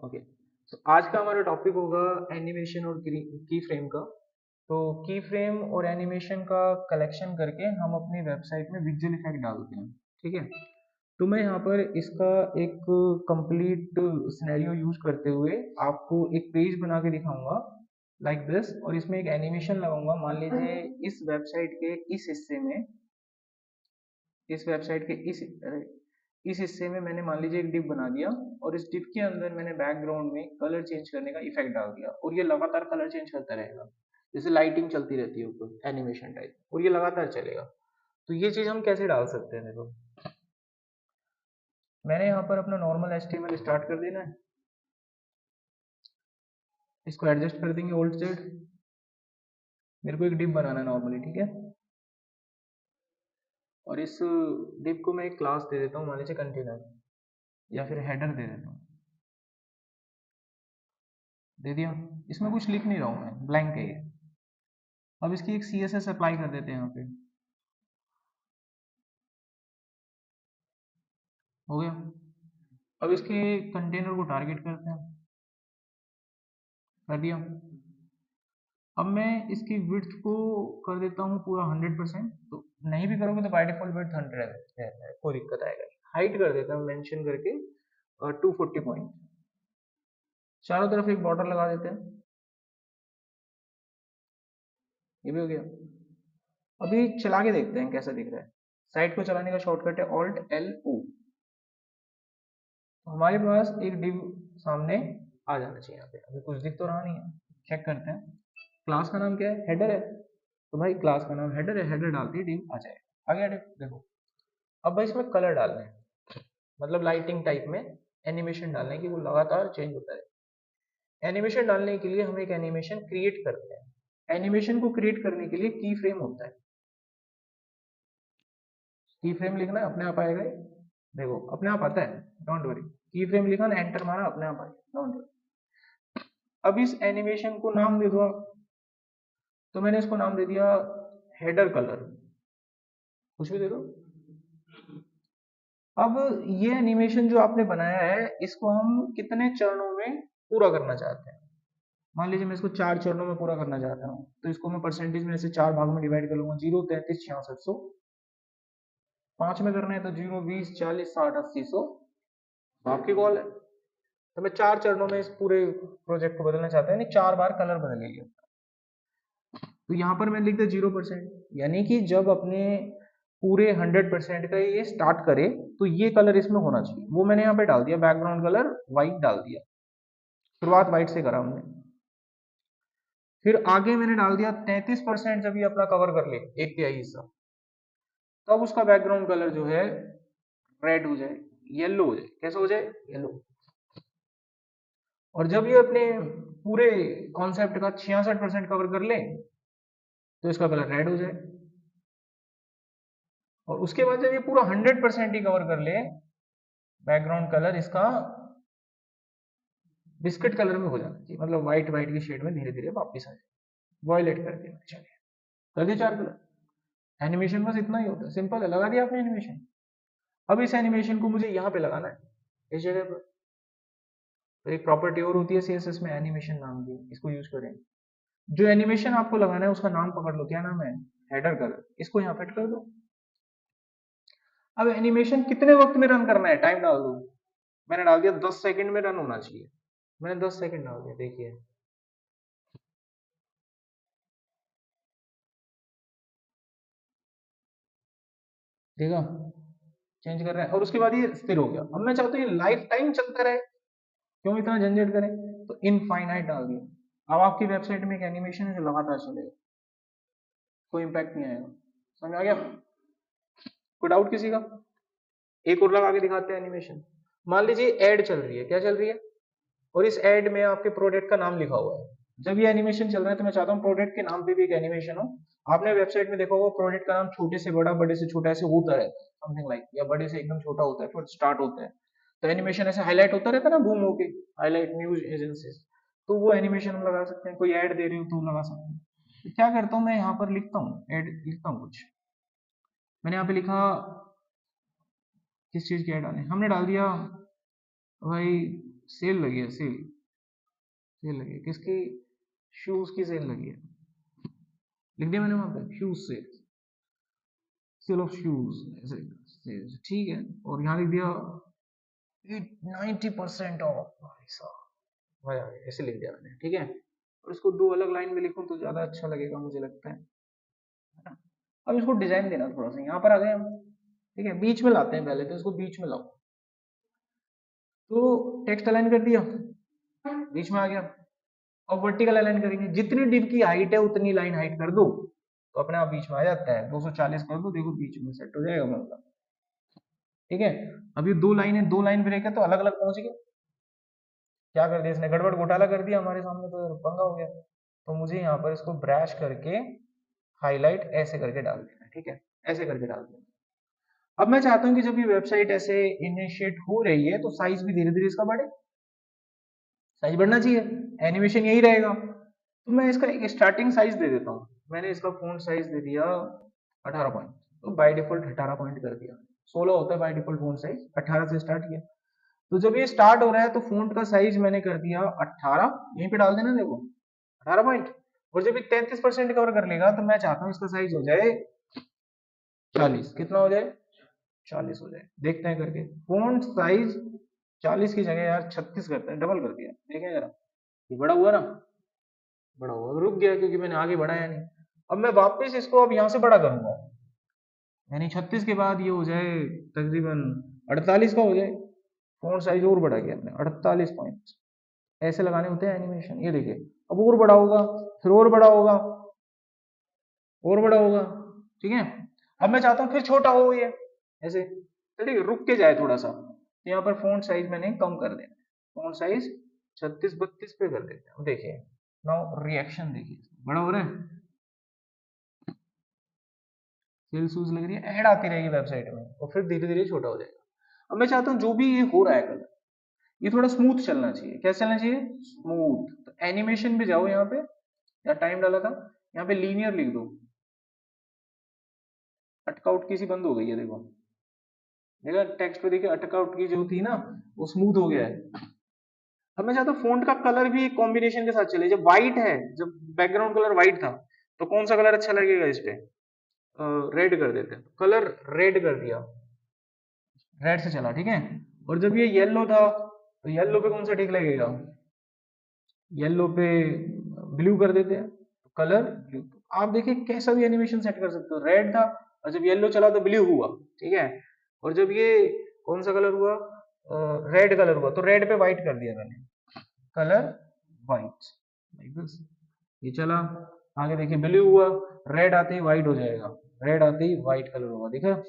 Okay. तो आज का हमारा टॉपिक होगा एनिमेशन और की फ्रेम का। तो की फ्रेम और एनिमेशन का कलेक्शन करके हम अपनी वेबसाइट में विजुअल इफेक्ट डालते हैं। ठीक है। तो मैं यहाँ पर इसका एक कंप्लीट सिनेरियो यूज करते हुए आपको एक पेज बना के दिखाऊंगा लाइक दिस, और इसमें एक एनिमेशन लगाऊंगा। मान लीजिए इस वेबसाइट के इस हिस्से में, इस वेबसाइट के इस हिस्से में मैंने मान लीजिए एक डिप बना दिया, और इस डिप के अंदर मैंने बैकग्राउंड में कलर चेंज करने का इफेक्ट डाल दिया, और ये लगातार कलर चेंज करता रहेगा। जैसे लाइटिंग चलती रहती है ऊपर एनिमेशन टाइप, और ये लगातार चलेगा। तो ये चीज हम कैसे डाल सकते हैं? देखो, मैंने यहाँ पर अपना नॉर्मल HTML स्टार्ट कर देना है, इसको एडजस्ट कर देंगे ओल्ड सेट। मेरे को एक डिप बनाना है नॉर्मली, ठीक है। और इस डिप को मैं एक क्लास दे देता हूँ, मान लीजिए कंटेनर, या फिर हेडर दे देता हूँ। दे दिया। इसमें कुछ लिख नहीं रहा हूँ मैं, ब्लैंक है ये। अब इसकी एक CSS अप्लाई कर देते हैं यहाँ पे। हो गया। अब इसके कंटेनर को टारगेट करते हैं, कर दिया। अब मैं इसकी विड्थ को कर देता हूँ पूरा 100%। तो नहीं भी करोगे तो बाय डिफॉल्ट विड्थ 100 है, कोई दिक्कत आएगा नहीं। हाइट कर देता हूँ मेंशन करके 240 पॉइंट। चारों तरफ एक बॉर्डर लगा देते हैं, ये भी हो गया। अभी चला के देखते हैं कैसा दिख रहा है। साइट को चलाने का शॉर्टकट है Alt+L+O। तो हमारे पास एक डिव सामने आ जाना चाहिए। यहाँ पे अभी कुछ दिख तो रहा नहीं है, चेक करते हैं। क्लास का नाम क्या है? हेडर है। तो भाई क्लास का नाम हेडर है, हेडर डालते ही डिव आ जाएगा। आ गया डिव, देखो। अब भाई इसमें कलर डालने हैं, मतलब लाइटिंग टाइप में एनिमेशन डालने की, वो लगातार चेंज होता है। एनिमेशन डालने के लिए हम एक एनिमेशन क्रिएट करते हैं। एनिमेशन को क्रिएट करने के लिए की फ्रेम होता है। की फ्रेम लिखना है, अपने आप आएगा ये। देखो अपने आप आता है, डोंट वरी। की फ्रेम लिखा ना, एंटर मारा, अपने आप आएगा, डोंट वरी। अब इस एनिमेशन को नाम दे दो आप। तो मैंने इसको नाम दे दिया हेडर कलर, कुछ भी दे दो। अब ये एनिमेशन जो आपने बनाया है, इसको हम कितने चरणों में पूरा करना चाहते हैं? मान लीजिए मैं इसको 4 चरणों में पूरा करना चाहता हूँ, तो इसको मैं परसेंटेज में ऐसे 4 भाग में डिवाइड कर लूंगा। 0, 33, 66, 100। 5 में करना है तो 0, 20, 40, 60, 80, 100। आपकी कॉल है। तो मैं 4 चरणों में इस पूरे प्रोजेक्ट को बदलना चाहता हूँ, यानी 4 बार कलर बदलेंगे। तो यहाँ पर मैं लिख दिया 0%, यानी कि जब अपने पूरे 100% का ये स्टार्ट करे तो ये कलर इसमें होना चाहिए। वो मैंने यहाँ पे डाल दिया, बैकग्राउंड कलर व्हाइट डाल दिया। शुरुआत व्हाइट से करा हमने। फिर आगे मैंने डाल दिया 33%, जब ये अपना कवर कर ले 1/3 हिस्सा, तब उसका बैकग्राउंड कलर जो है रेड हो जाए, येलो हो जाए। कैसा हो जाए? येलो। और जब ये अपने पूरे कॉन्सेप्ट का 66% कवर कर ले तो इसका कलर रेड हो जाए। और उसके बाद जब ये पूरा 100% ही कवर कर ले, बैकग्राउंड कलर इसका बिस्किट कलर में हो जाना चाहिए, मतलब व्हाइट व्हाइट की शेड में धीरे धीरे वापस आ जाए। वॉयलेट कर देना, चलिए कर दिए 4 कलर। एनिमेशन बस इतना ही होता है, सिंपल है। लगा दिया आपने एनिमेशन। अब इस एनिमेशन को मुझे यहाँ पे लगाना है, इस जगह पर। तो एक प्रॉपर्टी और होती है CSS में एनिमेशन नाम की, इसको यूज करें। जो एनिमेशन आपको लगाना है उसका नाम पकड़ लो, क्या नाम है? Header colour. इसको यहाँ फिट कर दो। अब एनिमेशन कितने वक्त में रन करना है, टाइम डाल दो। मैंने डाल दिया 10 सेकंड में रन होना चाहिए। मैंने 10 सेकंड डाल दिया, देखिए। देखा, चेंज कर रहा है, और उसके बाद ये स्थिर हो गया। अब मैं चाहता हूँ ये लाइफ टाइम चलता रहे, क्यों इतना झंझट करें? तो इनफाइनाइट डाल दिया। अब आपकी वेबसाइट में एक एनिमेशन है जो लगातार चलेगा, कोई इंपैक्ट नहीं आएगा। समझ आ गया? कोई डाउट किसी का? एक और लगा के दिखाते हैं एनिमेशन। मान लीजिए एड चल रही है, क्या चल रही है, और इस एड में आपके प्रोडक्ट का नाम लिखा हुआ है। जब ये एनिमेशन चल रहा है तो मैं चाहता हूँ प्रोडक्ट के नाम पे भी एक एनिमेशन हो। आपने वेबसाइट में देखा होगा प्रोडक्ट का नाम छोटे से बड़ा, बड़े से छोटा ऐसे होता रहता है, समथिंग लाइक, या बड़े से एकदम छोटा होता है फिर स्टार्ट होता है। तो एनिमेशन ऐसे हाईलाइट होता रहता है ना, बूम होके, हाईलाइट न्यूज एजेंसी। तो वो एनिमेशन हम लगा सकते हैं। कोई ऐड दे रही हो तो लगा सकते हैं। तो क्या करता हूँ मैं, यहाँ पर लिखता हूँ ऐड, लिखता हूँ कुछ। मैंने यहाँ पे लिखा, किस चीज की ऐड डालें, हमने डाल दिया भाई सेल लगी है, सेल सेल लगी है किसकी? शूज की सेल लगी है, लिख दिया मैंने वहां पे shoes sale, sale of shoes ऐसे, ठीक है। और यहाँ लिख दिया 90% ऑफ, भाई साहब मजा आ गया, ऐसे लिख दिया मैंने, ठीक है। और इसको दो अलग लाइन में लिखूं तो ज्यादा अच्छा लगेगा मुझे लगता है ना। अब इसको डिजाइन देना थोड़ा सा, यहाँ पर आ गए हम, ठीक है, बीच में लाते हैं पहले, तो इसको बीच में लाओ। तो टेक्स्ट अलाइन कर दिया, बीच में आ गया। और वर्टिकल अलाइन करेंगे, जितनी डिव की हाइट है उतनी लाइन हाइट कर दो, तो अपने आप बीच में आ जाता है। 240 कर दो, देखो बीच में सेट हो जाएगा मतलब, ठीक है। अब ये दो लाइन ब्रेक है तो अलग अलग पहुंच गए। क्या कर दिया इसने, गड़बड़ घोटाला कर दिया हमारे सामने, तो पंगा हो गया। तो मुझे यहाँ पर इसको ब्रश करके हाईलाइट ऐसे करके डाल देना है, ठीक है, ऐसे करके डाल देना। अब मैं चाहता हूँ कि जब ये वेबसाइट ऐसे इनिशिएट हो रही है तो साइज भी धीरे धीरे इसका बढ़े, साइज बढ़ना चाहिए, एनिमेशन यही रहेगा। तो मैं इसका एक स्टार्टिंग साइज दे देता हूँ, मैंने इसका फ़ॉन्ट साइज दे दिया 18 पॉइंट, तो बाय डिफॉल्ट 18 पॉइंट कर दिया। 16 होता है बाय डिफॉल्ट फ़ॉन्ट साइज, 18 से स्टार्ट किया। तो जब ये स्टार्ट हो रहा है तो फ़ॉन्ट का साइज मैंने कर दिया 18, यहीं पे डाल देना, देखो 18 पॉइंट। और जब ये 33% कवर कर लेगा तो मैं चाहता हूँ इसका साइज हो जाए 40, कितना हो जाए, 40 हो जाए। देखते हैं करके, फ़ॉन्ट साइज 40 की जगह यार 36 करते हैं, डबल कर दिया, देखें जरा, ये बड़ा हुआ ना, बड़ा हुआ, रुक गया क्योंकि मैंने आगे बढ़ाया नहीं। अब मैं वापस इसको अब यहाँ से बड़ा करूंगा, यानी 36 के बाद ये हो जाए तकरीबन 48 का हो जाए। फॉन्ट साइज और बढ़ा गया हमने, 48 पॉइंट। ऐसे लगाने होते हैं एनिमेशन, ये देखिए, अब और बड़ा होगा, फिर और बड़ा होगा, और बड़ा होगा, ठीक है। अब मैं चाहता हूँ फिर छोटा हो ये, ऐसे, तो ठीक है, रुक के जाए थोड़ा सा। तो यहाँ पर फॉन्ट साइज मैंने कम कर देना, फॉन्ट साइज 36-32 पे कर देते हैं। देखिए नाउ रिएक्शन देखिए, बड़ा हो रहा है, सेल्स यूज लग रही है, ऐड आती रहेगी वेबसाइट में और फिर धीरे धीरे छोटा हो जाएगा। अब मैं चाहता हूँ जो भी ये हो रहा है कलर, ये थोड़ा स्मूथ चलना चाहिए, कैसे चलना चाहिए, स्मूथ। तो एनिमेशन पे जाओ, यहाँ पे या टाइम डाला था, यहाँ पे लीनियर लिख दो, अटकाउट की सी बंद हो गई है, देखो देखा टेक्स्ट पे, देखिए अटकाउट की जो थी ना वो स्मूथ हो गया है। अब मैं चाहता हूँ फोंट का कलर भी कॉम्बिनेशन के साथ चले, जब व्हाइट है, जब बैकग्राउंड कलर व्हाइट था तो कौन सा कलर अच्छा लगेगा इस पे, रेड कर देते हैं, कलर रेड कर दिया, रेड से चला, ठीक है। और जब ये येलो था तो येलो पे कौन सा ठीक लगेगा, येलो पे ब्लू कर देते हैं, कलर ब्लू। आप देखिए कैसा भी एनिमेशन सेट कर सकते हो, रेड था और जब येलो चला तो ब्लू हुआ, ठीक है। और जब ये कौन सा कलर हुआ, रेड कलर हुआ, तो रेड पे व्हाइट कर दिया मैंने, कलर व्हाइट, लाइक दिस। ये चला आगे, देखिए ब्लू हुआ, रेड आते ही व्हाइट हो जाएगा, रेड आते ही व्हाइट कलर होगा, देखा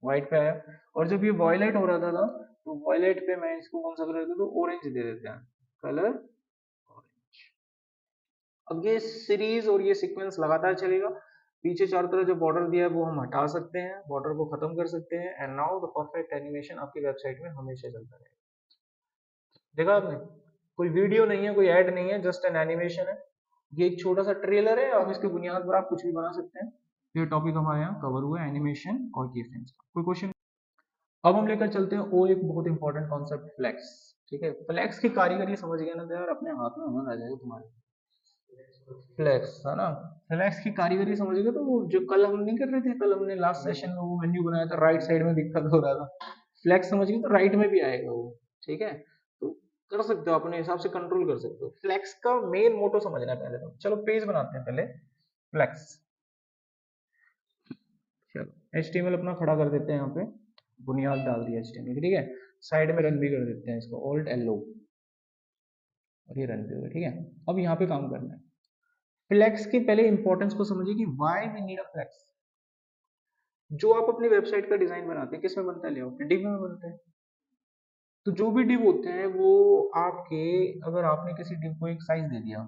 व्हाइट पे आया। और जब ये वॉयलेट हो रहा था ना, तो वॉयलेट पे मैं इसको कौन सा कलर दे दूं, ऑरेंज दे देते हैं, कलर ऑरेंज। अब ये सीरीज और ये सीक्वेंस लगातार चलेगा, पीछे चारों तरफ जो बॉर्डर दिया है वो हम हटा सकते हैं, बॉर्डर को खत्म कर सकते हैं, and now the perfect animation आपकी वेबसाइट में हमेशा चलता रहेगा। देखा आपने, कोई वीडियो नहीं है, कोई ऐड नहीं है, जस्ट एन एनिमेशन है। ये एक छोटा सा ट्रेलर है, अब इसके बुनियाद पर आप कुछ भी बना सकते हैं। ये टॉपिक हमारे यहाँ कवर हुआ है, एनिमेशन और की फ्रेम्स का। कोई क्वेश्चन? अब हम लेकर चलते हैं और एक बहुत इंपॉर्टेंट कॉन्सेप्ट, फ्लेक्स, ठीक है। फ्लेक्स की कारीगरी समझ गया ना तो यार अपने हाथ में हुनर आ जाएगा तुम्हारे, फ्लेक्स है ना। फ्लेक्स की कारीगरी समझ गए तो वो जो कल हम नहीं कर रहे थे, कल हमने लास्ट सेशन में वो मेन्यू बनाया था, राइट साइड में दिक्कत हो रहा था, फ्लेक्स समझ गए तो राइट में भी आएगा वो, ठीक है। तो कर सकते हो अपने हिसाब से, कंट्रोल कर सकते हो। फ्लेक्स का मेन मोटो समझना है पहले, तो चलो पेज बनाते हैं पहले, फ्लेक्स। चलो HTML अपना खड़ा कर देते हैं, यहाँ पे बुनियाद डाल दिया HTML की, ठीक है। साइड में रन भी कर देते हैं इसको, Alt L O, और ये रन भी होगा, ठीक है। अब यहाँ पे काम करना है, फ्लेक्स की पहले इंपॉर्टेंस को समझिए कि why we need a flex. जो आप अपनी वेबसाइट का डिजाइन बनाते हैं किस में बनता है, लेआउट डिव में बनता है। तो जो भी डिव होते हैं वो आपके, अगर आपने किसी डिव को एक साइज दे दिया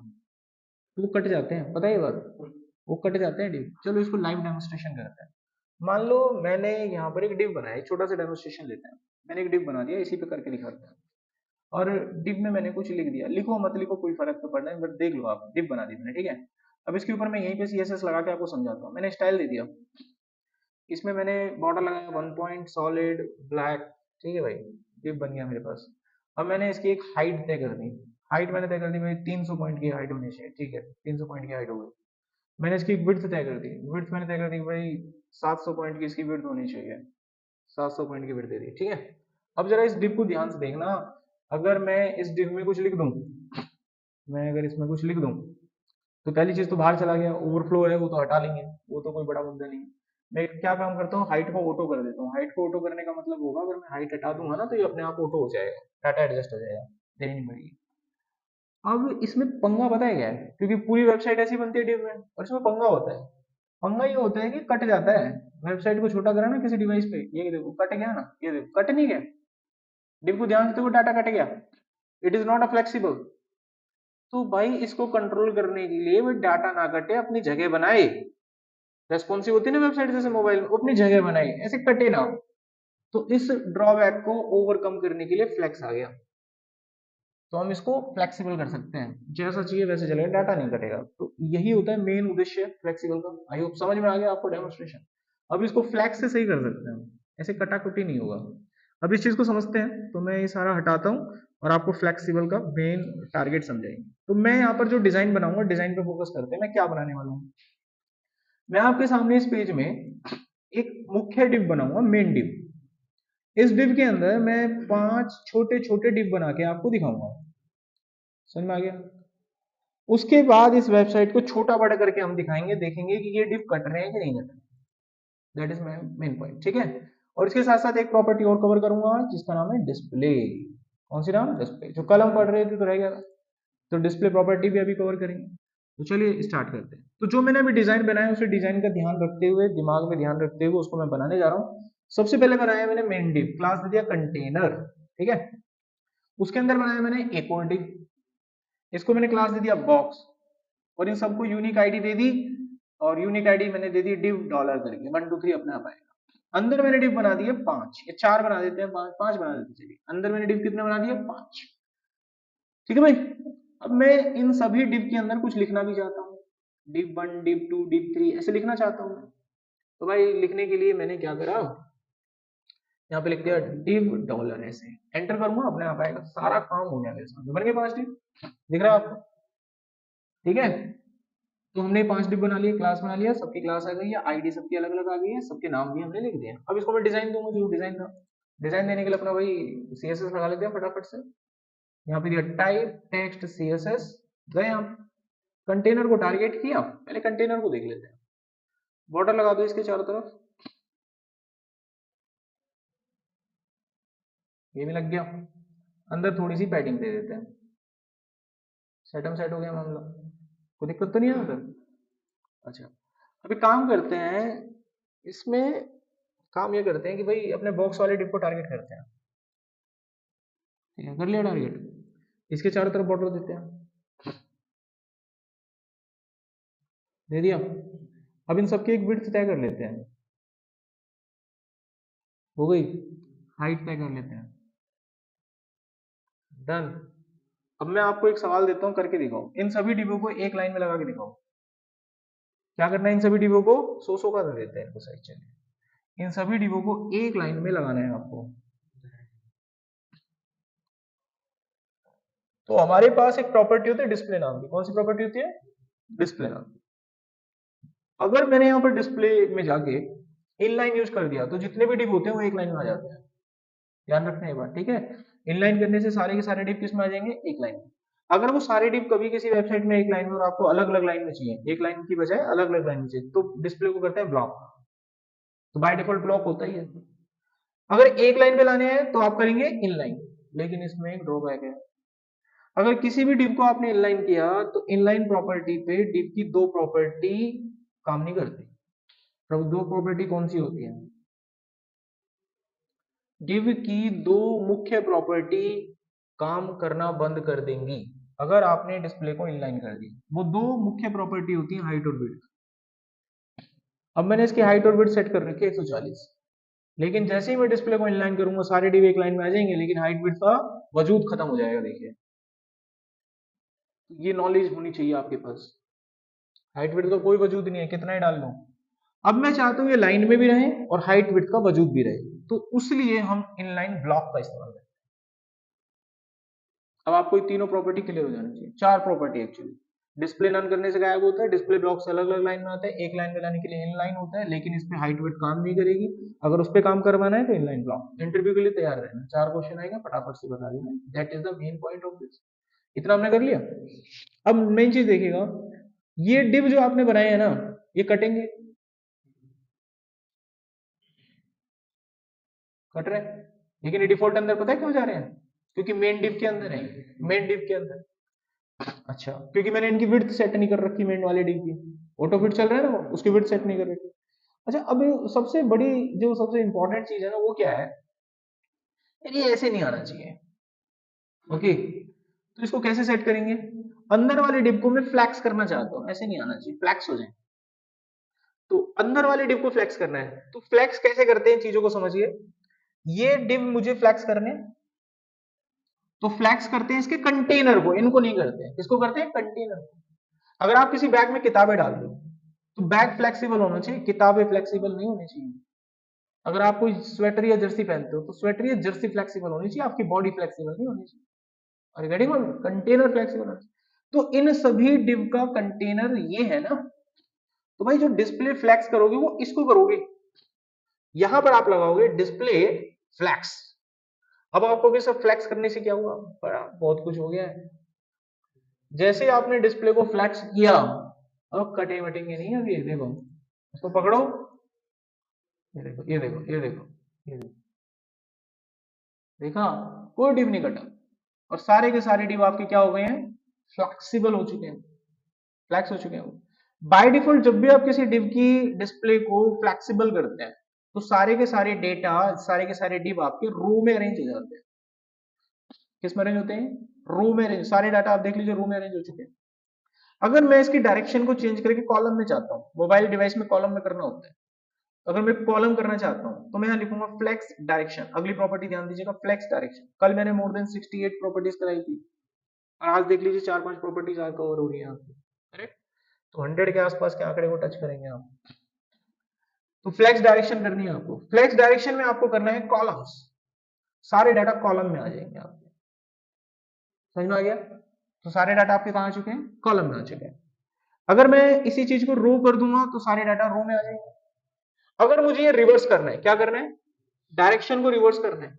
तो वो कट जाते हैं, पता है ये बात, वो कट जाते हैं डिव। चलो इसको लाइव डेमोस्ट्रेशन करते हैं। मान लो मैंने यहाँ पर एक डिव बनाया, एक छोटा सा डेमोस्ट्रेशन लेते हैं, मैंने एक डिव बना दिया, इसी पे करके दिखाते हैं। और डिव में मैंने कुछ लिख दिया, लिखो मत लिखो कोई फर्क तो पड़ना है, बट देख लो आप, डिव बना दी मैंने, ठीक है। अब इसके ऊपर मैं यहीं पे CSS लगा के आपको समझाता हूँ। मैंने स्टाइल दे दिया, इसमें मैंने बॉर्डर लगाया 1 पॉइंट सॉलिड ब्लैक, ठीक है भाई, डिव बन गया मेरे पास। अब मैंने इसकी एक हाइट तय कर दी, हाइट मैंने तय कर दी भाई 300 पॉइंट की हाइट होनी चाहिए, ठीक है 300 पॉइंट की हाइट हो गई। मैंने इसकी विड्थ तय कर दी, विड्थ मैंने तय कर दी भाई 700 पॉइंट की इसकी विड्थ होनी चाहिए, 700 पॉइंट की विड्थ दे दी, ठीक है। अब जरा इस डिव को ध्यान से देखना, अगर मैं इस डिव में कुछ लिख दूं, मैं अगर इसमें कुछ लिख दूं तो पहली चीज तो बाहर चला गया, ओवरफ्लो है वो तो हटा लेंगे, वो तो कोई बड़ा मुद्दा नहीं है। मैं क्या काम करता हूँ, हाइट को ऑटो कर देता हूँ। हाइट को ऑटो करने का मतलब होगा अगर मैं हाइट हटा दूंगा ना तो ये अपने आप ऑटो हो जाएगा, डाटा एडजस्ट हो जाएगा, देनी नहीं पड़ेगी। अब इसमें पंगा पता है क्या है, क्योंकि पूरी वेबसाइट ऐसी बनती है डिव में, और इसमें पंगा होता है। पंगा ये होता है कि कट जाता है, वेबसाइट को छोटा करा ना किसी डिवाइस पे, ये देखो कट गया ना, ये देखो कट नहीं गया, डिव को ध्यान से देखो डाटा कट गया, it is not a flexible. तो भाई इसको कंट्रोल करने के लिए वो डाटा ना कटे, अपनी जगह बनाए, रेस्पॉन्सिव होती है ना वेबसाइट जैसे मोबाइल में, अपनी जगह बनाए, ऐसे कटे ना। तो इस ड्रॉबैक को ओवरकम करने के लिए फ्लेक्स आ गया, तो हम इसको फ्लेक्सिबल कर सकते हैं, जैसा चाहिए वैसे चलेगा, डाटा नहीं कटेगा। तो यही होता है मेन उद्देश्य फ्लेक्सिबल का। आई होप समझ में आ गया आपको डेमोन्स्ट्रेशन। अब इसको फ्लैक्स से सही कर सकते हैं, ऐसे कटाकुटी नहीं होगा। अब इस चीज को समझते हैं, तो मैं ये सारा हटाता हूँ और आपको फ्लेक्सिबल का मेन टारगेट समझाएंगे। तो मैं यहाँ पर जो डिजाइन बनाऊंगा, डिजाइन पे फोकस करते हैं, मैं क्या बनाने वाला हूँ। मैं आपके सामने इस पेज में एक मुख्य डिव बनाऊंगा, मेन डिव। इस डिव के अंदर मैं 5 छोटे छोटे डिव बना के आपको दिखाऊंगा, समझ में आ गया। उसके बाद इस वेबसाइट को छोटा बड़ा करके हम दिखाएंगे, देखेंगे कि ये डिव कट रहे हैं कि नहीं कट रहे। That is my main point, ठीक है। और इसके साथ साथ एक प्रॉपर्टी और कवर करूंगा जिसका नाम है डिस्प्ले। कौन सी नाम, डिस्प्ले। जो कल हम पढ़ रहे थे तो रह गया था, तो डिस्प्ले प्रॉपर्टी भी अभी कवर करेंगे। तो चलिए स्टार्ट करते हैं। तो जो मैंने अभी डिजाइन बनाया उसे डिजाइन का ध्यान रखते हुए, दिमाग में ध्यान रखते हुए उसको मैं बनाने जा रहा हूँ। सबसे पहले बनाया मैंने मेन डिव, क्लास दे दिया कंटेनर, ठीक है। उसके अंदर बनाया मैंने एक और डिव, इसको मैंने क्लास दे दिया बॉक्स, और इन सबको यूनिक आईडी दे दी, और यूनिक आईडी मैंने दे दी डिव डॉलर करके, 1 2 3 अपने आप आएगा। अंदर मैंने डिव बना दिए 5, ये 4 बना देते हैं, 5 5 बना देते हैं। चलिए अंदर मैंने डिव कितने बना दिए, 5, ठीक है भाई। अब मैं इन सभी डिव के अंदर कुछ लिखना भी चाहता हूँ, डिव 1 डिव 2 डिव 3 ऐसे लिखना चाहता हूँ। तो भाई लिखने के लिए मैंने क्या करा, यहाँ पे लिख दिया डिव डॉलर, ऐसे एंटर करूंगा अपने आप आएगा, सारा काम हो गया मेरे साथ, बन गए 5 डिव, दिख रहा है आपको, ठीक है। तो हमने 5 डिव बना लिए, क्लास बना लिया, सबकी क्लास आ गई है, आईडी सबकी अलग अलग आ गई है, सबके नाम भी हमने लिख दिए। अब इसको मैं डिजाइन दूंगा, जो डिजाइन था, डिजाइन देने के लिए अपना भाई सीएसएस लगा लेते हैं फटाफट से। यहाँ पे दिया टाइप टेक्स्ट सीएसएस, गए हम कंटेनर को टारगेट किया, पहले कंटेनर को देख लेते हैं। बॉर्डर लगा दो इसके चारों तरफ, ये भी लग गया। अंदर थोड़ी सी पैडिंग दे देते हैं, सेट हो गया मामला, कोई दिक्कत तो नहीं है अंदर। अच्छा, अभी काम करते हैं इसमें, काम ये करते हैं कि भाई अपने बॉक्स वाले डिप को टारगेट करते हैं, ठीक है, कर लिया टारगेट। इसके चारों तरफ बॉर्डर देते हैं, दे दिया। अब इन सबकी एक विड्थ तय कर लेते हैं, हो गई। हाइट तय कर लेते हैं, डन। अब मैं आपको एक सवाल देता हूं, करके दिखाओ, इन सभी डिब्बों को एक लाइन में लगा के दिखाओ। क्या करना है, इन सभी डिब्बों को सो का दे देते हैं इनको, सही। चलिए इन सभी डिब्बों को एक लाइन में लगाना है आपको। तो हमारे पास एक प्रॉपर्टी होती है डिस्प्ले नाम की, कौन सी प्रॉपर्टी होती है, डिस्प्ले नाम की। अगर मैंने यहाँ पर डिस्प्ले में जाके इनलाइन यूज कर दिया तो जितने भी डिप होते हैं वो एक लाइन में आ जाते हैं, ध्यान रखना ये बात, ठीक है। इनलाइन करने से सारे के सारे डिप किस में आ जाएंगे, एक लाइन में। अगर वो सारे डिप कभी किसी वेबसाइट में एक लाइन में और आपको अलग अलग लाइन में चाहिए, एक लाइन की बजाय अलग अलग लाइन में चाहिए, तो डिस्प्ले को करते हैं ब्लॉक। तो बाय डिफॉल्ट ब्लॉक होता ही है। अगर एक लाइन पे लाने हैं तो आप करेंगे इनलाइन, लेकिन इसमें एक ड्रॉबैक है। अगर किसी भी डिव को आपने इनलाइन किया तो इनलाइन प्रॉपर्टी पे डिव की दो प्रॉपर्टी काम नहीं करती। अब दो प्रॉपर्टी कौन सी होती है, डिव की दो मुख्य प्रॉपर्टी काम करना बंद कर देंगी अगर आपने डिस्प्ले को इनलाइन कर दिया। वो दो मुख्य प्रॉपर्टी होती है हाइट और विड्थ। अब मैंने इसकी हाइट और विड्थ सेट कर रखी है 140, लेकिन जैसे ही मैं डिस्प्ले को इनलाइन करूंगा सारे डिव एक लाइन में आ जाएंगे, लेकिन हाइट विड्थ का वजूद खत्म हो जाएगा। देखिए ये नॉलेज होनी चाहिए आपके पास, हाइट विड्थ का कोई वजूद नहीं है, कितना ही डाल लो। अब मैं चाहता हूं ये लाइन में भी रहे और हाइट विड्थ का वजूद भी रहे, तो उसलिए हम इनलाइन ब्लॉक का इस्तेमाल करें। अब आपको ये तीनों प्रॉपर्टी क्लियर हो जानी चाहिए, चार प्रॉपर्टी एक्चुअली। डिस्प्ले नन करने से गायब होता है, डिस्प्ले ब्लॉक से अलग अलग लाइन में आता है, एक लाइन में लाने के लिए इन लाइन होता है, लेकिन इस पे हाइट वेट काम नहीं करेगी। अगर उस पे काम करवाना है तो इन लाइन ब्लॉक। इंटरव्यू के लिए तैयार रहना, चार क्वेश्चन आएगा फटाफट से बता देना, that is the main point of this. इतना हमने कर लिया। अब मेन चीज देखिएगा, ये डिव जो आपने बनाए है ना, ये कटेंगे, कट रहे हैं, लेकिन ये डिफॉल्ट अंदर पता है क्यों जा रहे हैं? क्योंकि मेन डिव के अंदर है, मेन डिव के अंदर। अच्छा, क्योंकि मैंने इनकी विड्थ सेट नहीं कर रखी मेन वाले डिव की, ऑटो फिट चल रहा है ना वो, उसकी विड्थ सेट नहीं कर रखी। अच्छा, अब सबसे बड़ी जो सबसे इंपॉर्टेंट चीज है ना, वो क्या है, ये ऐसे नहीं आना चाहिए। ओके, तो इसको कैसे सेट करेंगे? अंदर वाले डिव को मैं फ्लैक्स करना चाहता हूँ, ऐसे नहीं आना चाहिए, फ्लैक्स हो जाए। तो अंदर वाले डिव को फ्लैक्स करना है, तो फ्लैक्स कैसे करते हैं चीजों को समझिए। ये डिव मुझे फ्लैक्स करने, तो फ्लैक्स करते हैं इसके कंटेनर को, इनको नहीं करते हैं, किसको करते हैं? कंटेनर को। अगर आप किसी बैग में किताबें डाल दो तो बैग फ्लेक्सिबल होना चाहिए, किताबें फ्लेक्सिबल नहीं होनी चाहिए। अगर आप कोई स्वेटर या जर्सी पहनते हो तो स्वेटर या जर्सी फ्लेक्सिबल होनी चाहिए, आपकी बॉडी फ्लेक्सिबल नहीं होनी चाहिए। और गेटिंग ऑन, कंटेनर फ्लेक्सिबल होना चाहिए। तो इन सभी डिव का कंटेनर ये है ना, तो भाई जो डिस्प्ले फ्लेक्स करोगे वो इसको करोगे, यहां पर आप लगाओगे डिस्प्ले फ्लेक्स। अब आपको भी सब फ्लेक्स करने से क्या हुआ, बड़ा बहुत कुछ हो गया है। जैसे आपने डिस्प्ले को फ्लेक्स किया, अब कटे वटेंगे नहीं, अब ये देखो, इसको पकड़ो, ये देखो ये देखो ये देखो ये देखो, देखा, कोई डिप नहीं कटा, और सारे के सारे डिप आपके क्या हो गए हैं? फ्लेक्सिबल हो चुके हैं, फ्लैक्स हो चुके हैं। बाय डिफॉल्ट जब भी आप किसी डिव की डिस्प्ले को फ्लेक्सिबल करते हैं तो सारे के सारे डेटा, सारे के सारे डिव आपके रो में अरेंज हो जाते हैं। किस में अरेंज होते हैं? रो में अरेंज, सारे डाटा आप देख लीजिए रो में अरेंज हो चुके हैं। अगर मैं इसकी डायरेक्शन को चेंज करके कॉलम में चाहता हूँ, मोबाइल डिवाइस में कॉलम में करना होता है, अगर मैं कॉलम करना चाहता हूं तो मैं यहां लिखूंगा फ्लेक्स डायरेक्शन। अगली प्रॉपर्टी ध्यान दीजिएगा, फ्लेक्स डायरेक्शन। कल मैंने मोर देन 68 प्रॉपर्टीज कराई थी, और आज देख लीजिए 4-5 प्रॉपर्टीज आज कवर हो रही है आपकी, करेक्ट? तो 100 के आसपास के आंकड़े को टच करेंगे आप। तो फ्लेक्स डायरेक्शन करनी है आपको। फ्लेक्स डायरेक्शन में आपको करना है कॉलम्स, सारे डाटा कॉलम में आ जाएंगे आपके, समझ में आ गया? तो सारे डाटा आपके कहां आ चुके हैं? कॉलम में आ चुके हैं। अगर मैं इसी चीज को रो कर दूंगा तो सारे डाटा रो में आ जाएंगे। अगर मुझे ये रिवर्स करना है, क्या करना है? डायरेक्शन को रिवर्स करना है।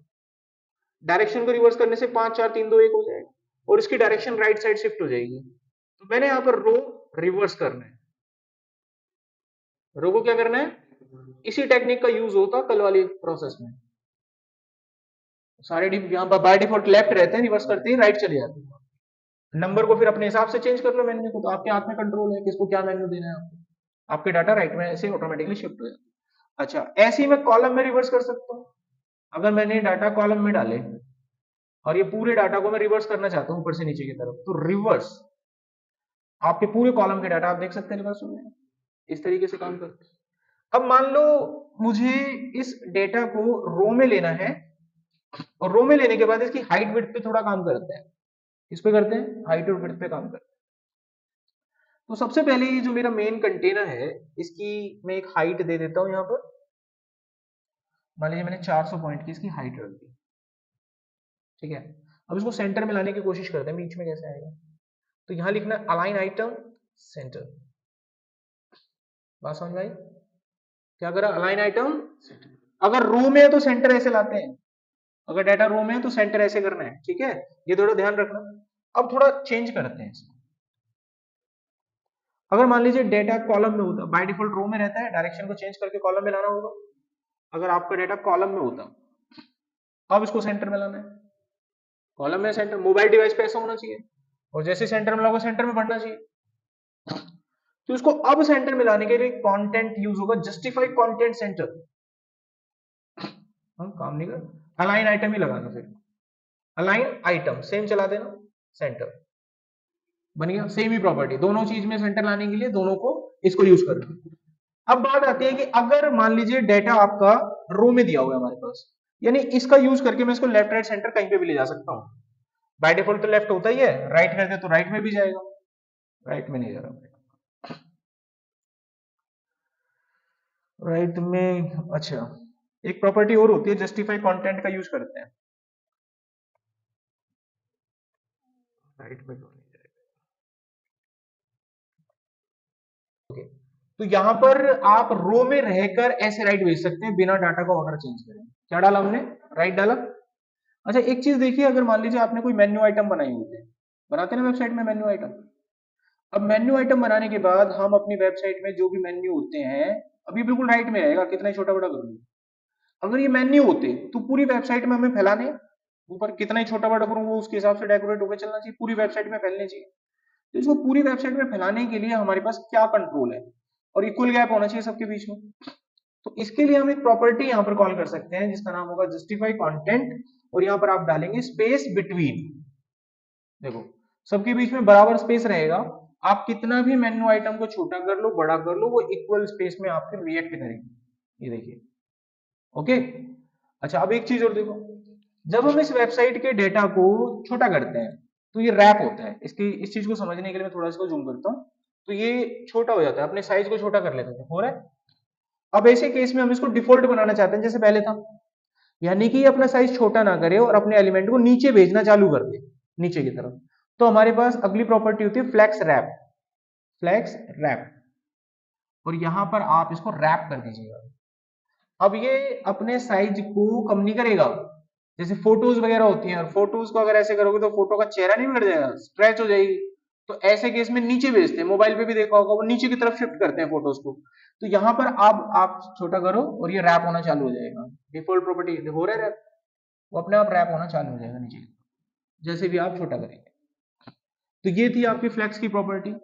डायरेक्शन को रिवर्स करने से 5 4 3 2 1 हो जाएगा, और इसकी डायरेक्शन राइट साइड शिफ्ट हो जाएगी। तो मैंने यहां पर रो रिवर्स करना है। रो को क्या करना है? इसी टेक्निक का यूज होता कल वाली प्रोसेस में। सारे यहां पर बाय डिफॉल्ट लेफ्ट रहते हैं, रिवर्स करते ही राइट चले जाते हैं। नंबर को फिर अपने हिसाब से चेंज कर लो मेन्यू को, तो आपके हाथ में कंट्रोल है किसको क्या मेन्यू देना है आपको। आपके डाटा राइट में ऐसे ऑटोमेटिकली शिफ्ट हो जाते हैं। अच्छा, ऐसे ही मैं कॉलम में रिवर्स कर सकता हूं। अगर मैंने डाटा कॉलम में डाले और ये पूरे डाटा को मैं रिवर्स करना चाहता हूं ऊपर से नीचे की तरफ, तो रिवर्स, आपके पूरे कॉलम के डाटा आप देख सकते हैं रिवर्स में, इस तरीके से काम करते हैं। अब मान लो मुझे इस डेटा को रो में लेना है, और रो में लेने के बाद इसकी हाइट विड्थ पे थोड़ा काम करते हैं। किस पे करते हैं? हाइट और विड्थ पे काम करते हैं। तो सबसे पहले ये जो मेरा मेन कंटेनर है, इसकी मैं एक हाइट दे देता हूं यहां पर। मान लीजिए मैंने 400 पॉइंट की इसकी हाइट रख दी, ठीक है। अब इसको सेंटर में लाने की कोशिश करते हैं, बीच में कैसे आएगा? तो यहां लिखना अलाइन आइटम सेंटर। बात समझ में आई? क्या करा? Align item. अगर रो में है तो सेंटर ऐसे लाते हैं, अगर डाटा रो में है तो सेंटर ऐसे करना है, ठीक है, ये थोड़ा ध्यान रखना। अब थोड़ा चेंज करते हैं इसको। अगर मान लीजिए डेटा कॉलम में होता, बाय डिफॉल्ट रो में रहता है, डायरेक्शन को चेंज करके कॉलम में लाना होगा। अगर आपका डेटा कॉलम में होता, अब इसको सेंटर में लाना है। कॉलम में सेंटर, मोबाइल डिवाइस पे ऐसा होना चाहिए, और जैसे सेंटर में लाओगे सेंटर में बढ़ना चाहिए। तो इसको अब सेंटर में लाने के लिए कंटेंट यूज होगा, जस्टिफाई कंटेंट सेंटर। हम काम नहीं कर, अलाइन आइटम ही लगाना, फिर अलाइन आइटम सेम चला देना, सेंटर बन गया। सेम ही प्रॉपर्टी, दोनों चीज में सेंटर लाने के लिए दोनों को इसको यूज करना। अब बात आती है कि अगर मान लीजिए डेटा आपका रो में दिया हुआ है हमारे पास, यानी इसका यूज करके मैं इसको लेफ्ट राइट सेंटर कहीं पे भी ले जा सकता हूं। बाय डिफॉल्ट तो लेफ्ट होता ही है, राइट करते तो राइट में भी जाएगा, राइट में नहीं जा रहा, राइट में। अच्छा, एक प्रॉपर्टी और होती है, जस्टिफाई कंटेंट का यूज करते हैं। राइट में क्यों नहीं जाएगा? ओके, तो यहाँ पर आप रो में रहकर ऐसे राइट भेज सकते हैं बिना डाटा का ऑर्डर चेंज करें। क्या डाला हमने? राइट डाला। अच्छा, एक चीज देखिए, अगर मान लीजिए आपने कोई मेन्यू आइटम बनाई होते हैं, बनाते हैं ना वेबसाइट में मेन्यू आइटम। अब मेन्यू आइटम बनाने के बाद हम अपनी वेबसाइट में जो भी मेन्यू होते हैं, अभी बिल्कुल राइट में रहेगा, कितना ही छोटा बड़ा कर लूं। अगर ये मेन्यू होते तो पूरी वेबसाइट में हमें फैलाने, ऊपर कितना ही छोटा बड़ा करूँ वो उसके हिसाब से डेकोरेट होकर चलना चाहिए, पूरी वेबसाइट में फैलने चाहिए। तो इसको पूरी वेबसाइट में फैलाने के लिए हमारे पास क्या कंट्रोल है, और इक्वल गैप होना चाहिए सबके बीच में। तो इसके लिए हम एक प्रॉपर्टी यहाँ पर कॉल कर सकते हैं जिसका नाम होगा जस्टिफाई कंटेंट, और यहाँ पर आप डालेंगे स्पेस बिटवीन। देखो, सबके बीच में बराबर स्पेस रहेगा, आप कितना भी मेन्यू आइटम को छोटा कर लो बड़ा कर लो, वो इक्वल स्पेस में आपके रिएक्ट करेंगे। ये देखिए, ओके। अच्छा, अब एक चीज और देखो, जब हम इस वेबसाइट के डेटा को छोटा करते हैं तो ये रैप होता है। इसकी इस चीज को समझने के लिए मैं थोड़ा सा जूम करता हूँ, तो ये छोटा हो जाता है, अपने साइज को छोटा कर लेते थे, हो रहा है। अब ऐसे केस में हम इसको डिफॉल्ट बनाना चाहते हैं जैसे पहले था, यानी कि अपना साइज छोटा ना करे और अपने एलिमेंट को नीचे भेजना चालू कर दे, नीचे की तरफ। तो हमारे पास अगली प्रॉपर्टी होती है फ्लैक्स रैप। फ्लैक्स रैप, और यहां पर आप इसको रैप कर दीजिएगा। अब ये अपने साइज को कम नहीं करेगा, जैसे फोटोज वगैरह होती हैं, और फोटोज को अगर ऐसे करोगे तो फोटो का चेहरा नहीं बिगड़ जाएगा, स्ट्रेच हो जाएगी। तो ऐसे केस में नीचे भेजते हैं, मोबाइल पे भी देखा होगा, वो नीचे की तरफ शिफ्ट करते हैं फोटोज को। तो यहाँ पर आप छोटा करो और ये रैप होना चालू हो जाएगा। डिफॉल्ट प्रॉपर्टी हो रहा है रैप, वो अपने आप रैप होना चालू हो जाएगा नीचे की तरफ, जैसे भी आप छोटा करेंगे। तो ये थी आपकी फ्लेक्स की प्रॉपर्टी।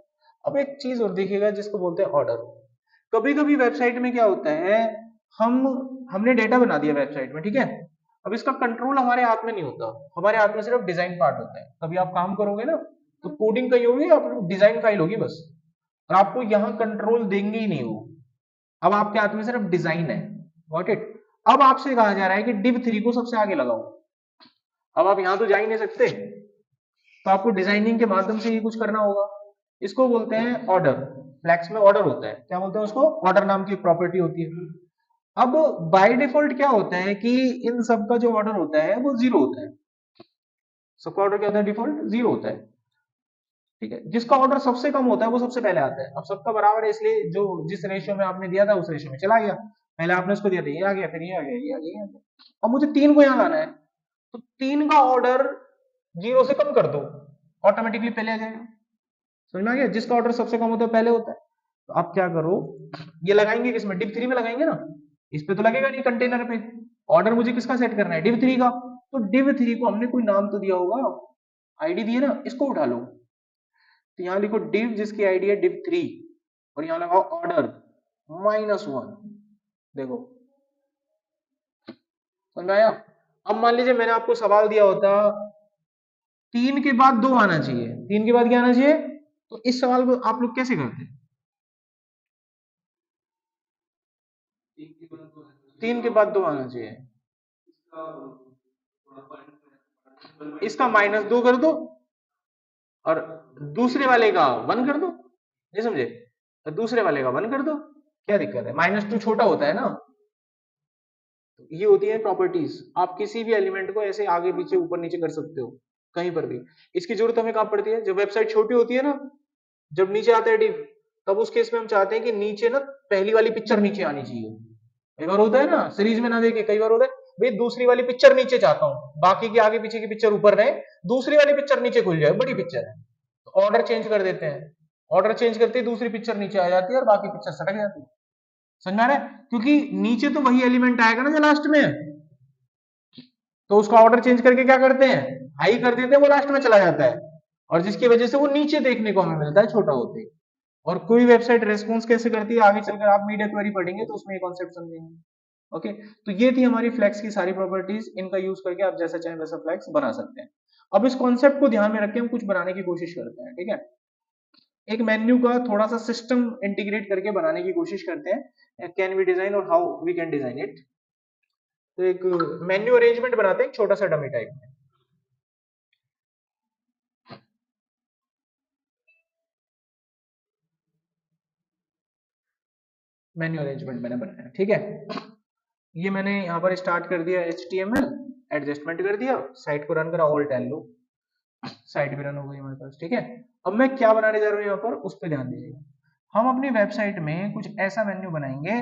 अब एक चीज और देखिएगा जिसको बोलते हैं ऑर्डर। कभी कभी वेबसाइट में क्या होता है, हमने डेटा बना दिया वेबसाइट में, ठीक है। अब इसका कंट्रोल हमारे हाथ में नहीं होता, हमारे हाथ में सिर्फ डिजाइन पार्ट होता है। कभी आप काम करोगे ना तो कोडिंग कहीं होगी, आप डिजाइन फाइल होगी बस, और आपको यहाँ कंट्रोल देंगे ही नहीं वो। अब आपके हाथ में सिर्फ डिजाइन है, गॉट इट। अब आपसे कहा जा रहा है कि div3 को सबसे आगे लगाओ। अब आप यहां तो जा ही नहीं सकते, तो आपको डिजाइनिंग के माध्यम से ही कुछ करना होगा। इसको बोलते हैं ऑर्डर। फ्लैक्स में ऑर्डर होता है, क्या बोलते हैं उसको? ऑर्डर नाम की प्रॉपर्टी होती है। अब बाय डिफॉल्ट क्या होता है कि इन सब का जो ऑर्डर होता है वो जीरो होता है। सबका ऑर्डर क्या होता है? डिफॉल्ट जीरो होता है, ठीक है। जिसका ऑर्डर सबसे कम होता है वो सबसे पहले आता है। अब सबका बराबर है, इसलिए जो जिस रेशियो में आपने दिया था उस रेशियो में चला गया। पहले आपने उसको दिया था, ये आ गया, फिर ये आ गया, ये आ गया, ये आ गया। अब मुझे 3 को यहाँ लाना है, तो 3 का ऑर्डर जीरो से कम कर दो, ऑटोमेटिकली पहले आ जाएगा। समझ में आ गया? जिसका ऑर्डर सबसे कम होता है पहले होता है। तो आप क्या करो, ये लगाएंगे किसमें? div3 में लगाएंगे ना, इस पे तो लगेगा नहीं कंटेनर पे। ऑर्डर मुझे किसका सेट करना है? div3 का। तो div3 को हमने कोई नाम तो दिया होगा, आईडी दी है ना, इसको उठा लो। तो यहां लिखो div जिसकी आईडी है div3, और यहां लगाओ ऑर्डर -1। देखो, समझ में आया? अब मान लीजिए मैंने आपको सवाल दिया होता 3 के बाद 2 आना चाहिए, 3 के बाद क्या आना चाहिए, तो इस सवाल को आप लोग कैसे करते हैं? 3 के बाद 2 आना चाहिए, इसका -2 कर दो और दूसरे वाले का 1 कर दो, नहीं समझे? तो दूसरे वाले का 1 कर दो, क्या दिक्कत है? -2 छोटा होता है ना। तो ये होती है प्रॉपर्टीज। आप किसी भी एलिमेंट को ऐसे आगे पीछे ऊपर नीचे कर सकते हो, कहीं पर भी। इसकी जरूरत हमें कहाँ पड़ती है? जब वेबसाइट छोटी होती है ना, जब नीचे आता है div, तब उस केस में हम चाहते हैं कि नीचे ना पहली वाली पिक्चर नीचे आनी चाहिए। कई बार होता है ना, सीरीज में ना देखे, कई बार होता है भाई दूसरी वाली पिक्चर नीचे चाहता हूं, बाकी की आगे पीछे की पिक्चर ऊपर रहे, दूसरी वाली पिक्चर नीचे खुल जाए, बड़ी पिक्चर है। तो ऑर्डर चेंज कर देते हैं, ऑर्डर चेंज करते ही दूसरी पिक्चर नीचे आ जाती है और बाकी पिक्चर सटक जाती है। समझ में आ रहा है? क्योंकि नीचे तो वही एलिमेंट आएगा ना जो लास्ट में, तो उसका ऑर्डर चेंज करके क्या करते हैं? हाई कर देते हैं, वो लास्ट में चला जाता है, और जिसकी वजह से वो नीचे देखने को हमें मिलता है छोटा होते ही। और कोई वेबसाइट रेस्पॉन्स कैसे करती है, आगे चलकर आप मीडिया क्वेरी पढ़ेंगे तो उसमें ये कॉन्सेप्ट समझेंगे। ओके, तो ये थी हमारी फ्लैक्स की सारी प्रॉपर्टीज। इनका यूज करके आप जैसा चाहें वैसा फ्लैक्स बना सकते हैं। अब इस कॉन्सेप्ट को ध्यान में रख के हम कुछ बनाने की कोशिश करते हैं, ठीक है। एक मेन्यू का थोड़ा सा सिस्टम इंटीग्रेट करके बनाने की कोशिश करते हैं, कैन वी डिजाइन और how we can design it. तो एक मेन्यू अरेंजमेंट बनाते हैं, छोटा सा डमी टाइप में। मेन्यू अरेंजमेंट मैंने बनाया, ठीक है। ये मैंने यहाँ पर स्टार्ट कर दिया HTML, एडजस्टमेंट कर दिया, साइट को रन करा, ऑल्ट एल लो। साइट भी रन हो गई हमारे पास, ठीक है। अब मैं क्या बनाने जा रहा हूँ यहाँ पर, उस पर ध्यान दीजिएगा। हम अपनी वेबसाइट में कुछ ऐसा मेन्यू बनाएंगे,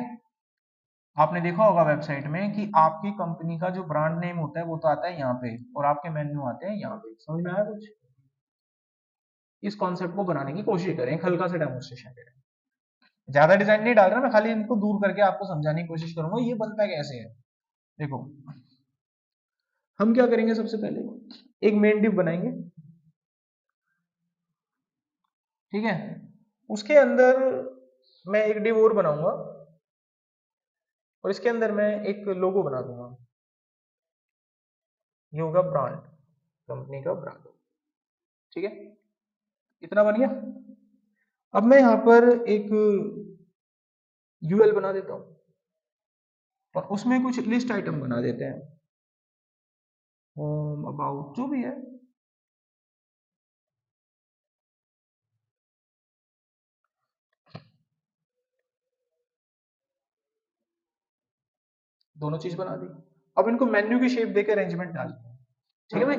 आपने देखा होगा वेबसाइट में कि आपकी कंपनी का जो ब्रांड नेम होता है वो तो आता है यहाँ पे, और आपके मेन्यू आते हैं यहाँ पे। समझ में आया कुछ? इस कॉन्सेप्ट को बनाने की कोशिश करें, हल्का सा डेमोन्स्ट्रेशन करें। ज्यादा डिजाइन नहीं डाल रहा, मैं खाली इनको दूर करके आपको समझाने की कोशिश करूंगा ये बनता कैसे है। देखो हम क्या करेंगे, सबसे पहले एक मेन डिव बनाएंगे, ठीक है। उसके अंदर मैं एक डिव और बनाऊंगा, और इसके अंदर मैं एक लोगो बना दूंगा, ये होगा ब्रांड, कंपनी का ब्रांड, ठीक है। इतना बन गया। अब मैं यहाँ पर एक यूएल बना देता हूँ, और उसमें कुछ लिस्ट आइटम बना देते हैं, होम अबाउट जो भी है। दोनों चीज बना दी। अब इनको मेन्यू की शेप देके अरेंजमेंट डालनी है, ठीक है भाई।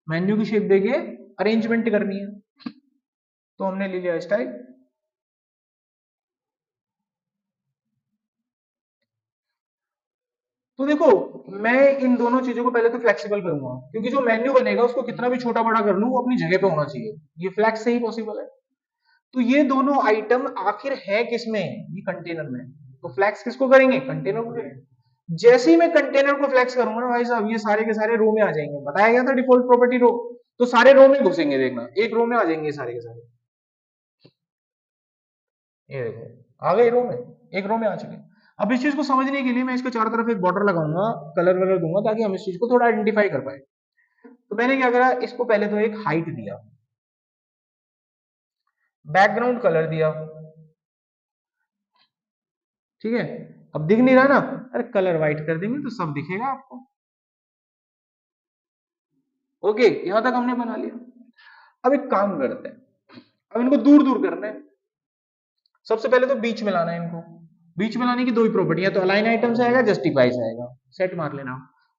मेन्यू की शेप देके अरेंजमेंट करनी है, तो हमने ले लिया स्टाइल। तो देखो मैं इन दोनों चीजों को पहले तो फ्लेक्सिबल करूंगा, क्योंकि जो मेन्यू बनेगा उसको कितना भी छोटा बड़ा कर लूं वो अपनी जगह पे होना चाहिए, ये फ्लैक्स से ही पॉसिबल है। तो ये दोनों आइटम आखिर है किसमें, ये कंटेनर में। तो फ्लैक्स किसको करेंगे, कंटेनर को करेंगे। जैसे ही मैं कंटेनर को फ्लैक्स करूंगा ना भाई साहब, ये सारे के सारे रो में आ जाएंगे, बताया गया था डिफॉल्ट प्रॉपर्टी रो। तो सारे रो में घुसेंगे, देखना एक रो में आ जाएंगे सारे के सारे। ये देखो आ गए रो में, एक रो में आ चुके। अब इस चीज को समझने के लिए मैं इसके चारों तरफ एक बॉर्डर लगाऊंगा, कलर वलर दूंगा, ताकि हम इस चीज को थोड़ा आइडेंटिफाई कर पाए। तो मैंने क्या करा, इसको पहले तो एक हाइट दिया, बैकग्राउंड कलर दिया, ठीक है। अब दिख नहीं रहा ना, अरे कलर व्हाइट कर देंगे तो सब दिखेगा आपको। ओके, यहां तक हमने बना लिया। अब एक काम करते हैं, अब इनको दूर दूर करना है। सबसे पहले तो बीच में लाना है इनको। बीच में लाने की दो ही प्रॉपर्टी है, तो अलाइन आइटम से आएगा, जस्टिफाई से आएगा। सेट मार लेना।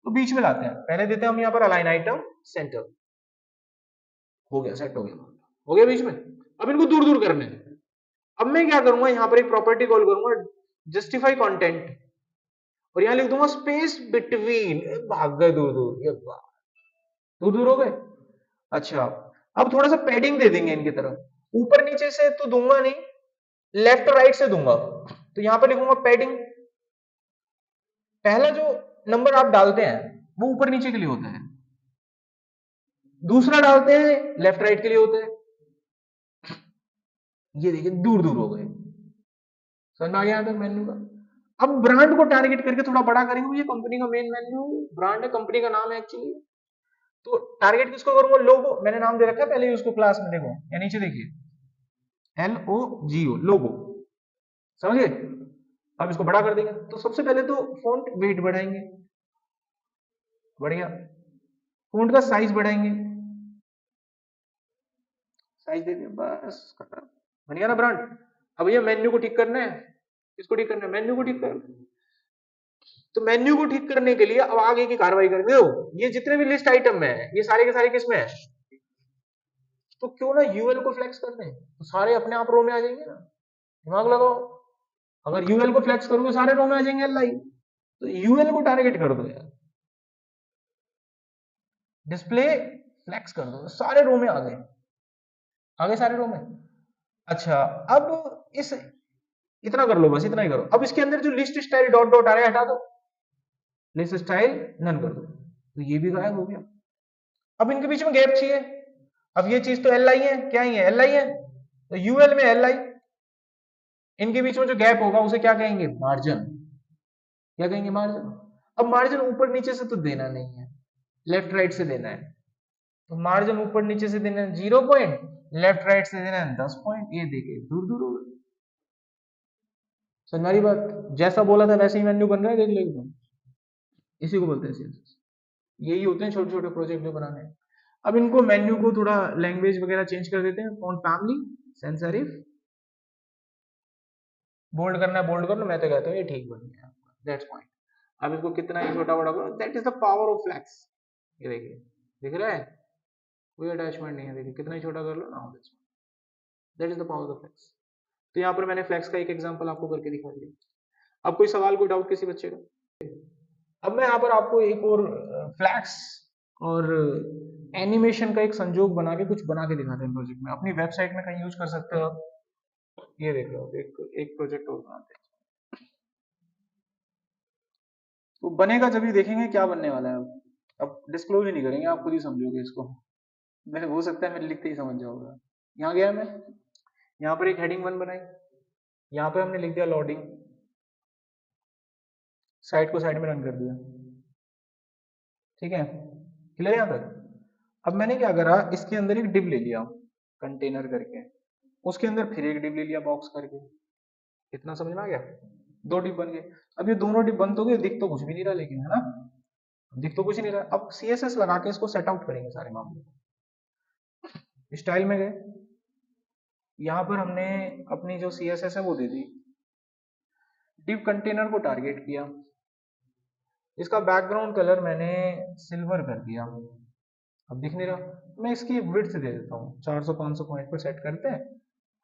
तो बीच में लाते हैं, पहले देते हैं हम यहाँ पर अलाइन आइटम सेंटर, हो गया, सेट हो गया बीच में। अब इनको दूर दूर करने हैं। अब मैं क्या करूंगा, यहाँ पर एक प्रॉपर्टी कॉल करूंगा, जस्टिफाई कंटेंट, और यहां लिख दूंगा स्पेस बिटवीन। भाग गए दूर दूर, ये दूर दूर हो गए। अच्छा, अब थोड़ा सा पैडिंग दे देंगे इनकी तरफ, ऊपर नीचे से तो दूंगा नहीं, लेफ्ट राइट से दूंगा। तो यहां पर लिखूंगा पैडिंग। पहला जो नंबर आप डालते हैं वो ऊपर नीचे के लिए होता है, दूसरा डालते हैं लेफ्ट राइट के लिए होता है। ये देखिए दूर दूर हो गए। समझ में आ गया तक मेन्यू का। अब ब्रांड को टारगेट करके थोड़ा बड़ा करेंगे, ये कंपनी का मेन मेन्यू ब्रांड है, कंपनी का नाम है एक्चुअली। तो टारगेट किसको करूंगा, लोगो, मैंने नाम दे रखा है पहले ही उसको क्लास में, देखो या नीचे देखिए, LOGO, लोगो। समझिए। अब इसको बड़ा कर देंगे, तो सबसे पहले तो फॉन्ट वेट बढ़ाएंगे, बढ़िया। फॉन्ट का साइज बढ़ाएंगे, साइज दे दिया, बस खत्म, बन गया ना ब्रांड। अब ये मेन्यू को ठीक करना है, किसको ठीक करना है, मेन्यू को ठीक करना है। तो मेन्यू को ठीक करने के लिए अब आगे की कार्रवाई करेंगे। ये जितने भी लिस्ट आइटम है ये सारे के सारे किसमें है, तो क्यों ना यूएल को फ्लेक्स कर दें, तो सारे अपने आप रो में आ जाएंगे ना। दिमाग लगाओ, अगर यूएल को फ्लेक्स करोगे सारे रो में आ जाएंगे एल आई। तो यूएल को टारगेट कर दो यार, डिस्प्ले फ्लेक्स कर दो, सारे रो में आ गए, आ गए सारे रो में। अच्छा, अब इस इतना कर लो, बस इतना ही करो। अब इसके अंदर जो लिस्ट स्टाइल डॉट डॉट आ रहा है हटा दो, लिस्ट स्टाइल नन कर दो, तो ये भी गायब हो गया। अब इनके बीच में गैप चाहिए। अब ये चीज तो एल आई है, क्या ही है, एल आई है, तो यूएल में एल आई, इनके बीच में जो गैप होगा उसे क्या कहेंगे, मार्जिन। क्या कहेंगे, मार्जिन। अब मार्जिन ऊपर नीचे से तो देना नहीं है, लेफ्ट राइट से देना है। तो मार्जिन ऊपर नीचे से देना है 0 पॉइंट, लेफ्ट राइट से देना है 10 पॉइंट। ये देखिए दूर दूर हो गए। समझ रही बात, जैसा बोला था वैसे ही मेन्यू बन रहा है, देख लो एकदम। इसी को बोलते हैं CSS। यही होते हैं छोटे छोटे प्रोजेक्ट जो बनाने हैं। अब इनको मेन्यू को थोड़ा लैंग्वेज वगैरह चेंज कर देते हैं, font family sans serif, bold करना है बोल्ड कर लो, मैं तो कहता हूँ ये ठीक बन गया, दैट्स पॉइंट। अब इसको कितना ही छोटा बड़ा करो, that is the power of flex. ये देखिए, दिख रहा है, कोई अटैचमेंट नहीं है, देखिए कितना ही छोटा कर लो ना, that is the power of flex. तो यहाँ पर मैंने फ्लेक्स का एक एग्जांपल आपको करके दिखा दिया। अब कोई सवाल, कोई डाउट किसी बच्चे का? अब मैं यहाँ पर आपको एक और फ्लैक्स और एनिमेशन का एक संजोग बना के कुछ बना के दिखाते हैं प्रोजेक्ट में, अपनी वेबसाइट में कहीं यूज कर सकते हो आप। ये देख लो, एक प्रोजेक्ट और बनाते हैं, तो बनेगा जब भी देखेंगे क्या बनने वाला है। अब डिस्क्लोज ही नहीं करेंगे, आप खुद ही समझोगे इसको। मैं, हो सकता है मेरे लिखते ही समझ जाओगा। यहाँ गया मैं, यहाँ पर एक हेडिंग 1 बनाई, यहाँ पे हमने लिख दिया लोडिंग, साइट को साइड में रन कर दिया, ठीक है, क्लियर यहाँ तक। अब मैंने क्या करा, इसके अंदर एक डिव ले लिया कंटेनर करके, उसके अंदर फिर एक डिव ले लिया बॉक्स करके। इतना समझ में आ गया? 2 डिव बन गए। अब ये दोनों डिव बन तो गए, दिख तो कुछ भी नहीं रहा लेकिन, है ना, दिख तो कुछ नहीं रहा। अब CSS लगा के इसको सेट आउट करेंगे सारे मामले। स्टाइल में गए, यहाँ पर हमने अपनी जो CSS है वो दे दी, डिव कंटेनर को टारगेट किया, इसका बैकग्राउंड कलर मैंने सिल्वर कर दिया, अब दिख नहीं रहा। मैं इसकी विड्थ दे देता हूँ 400-500 पॉइंट पर सेट करते हैं,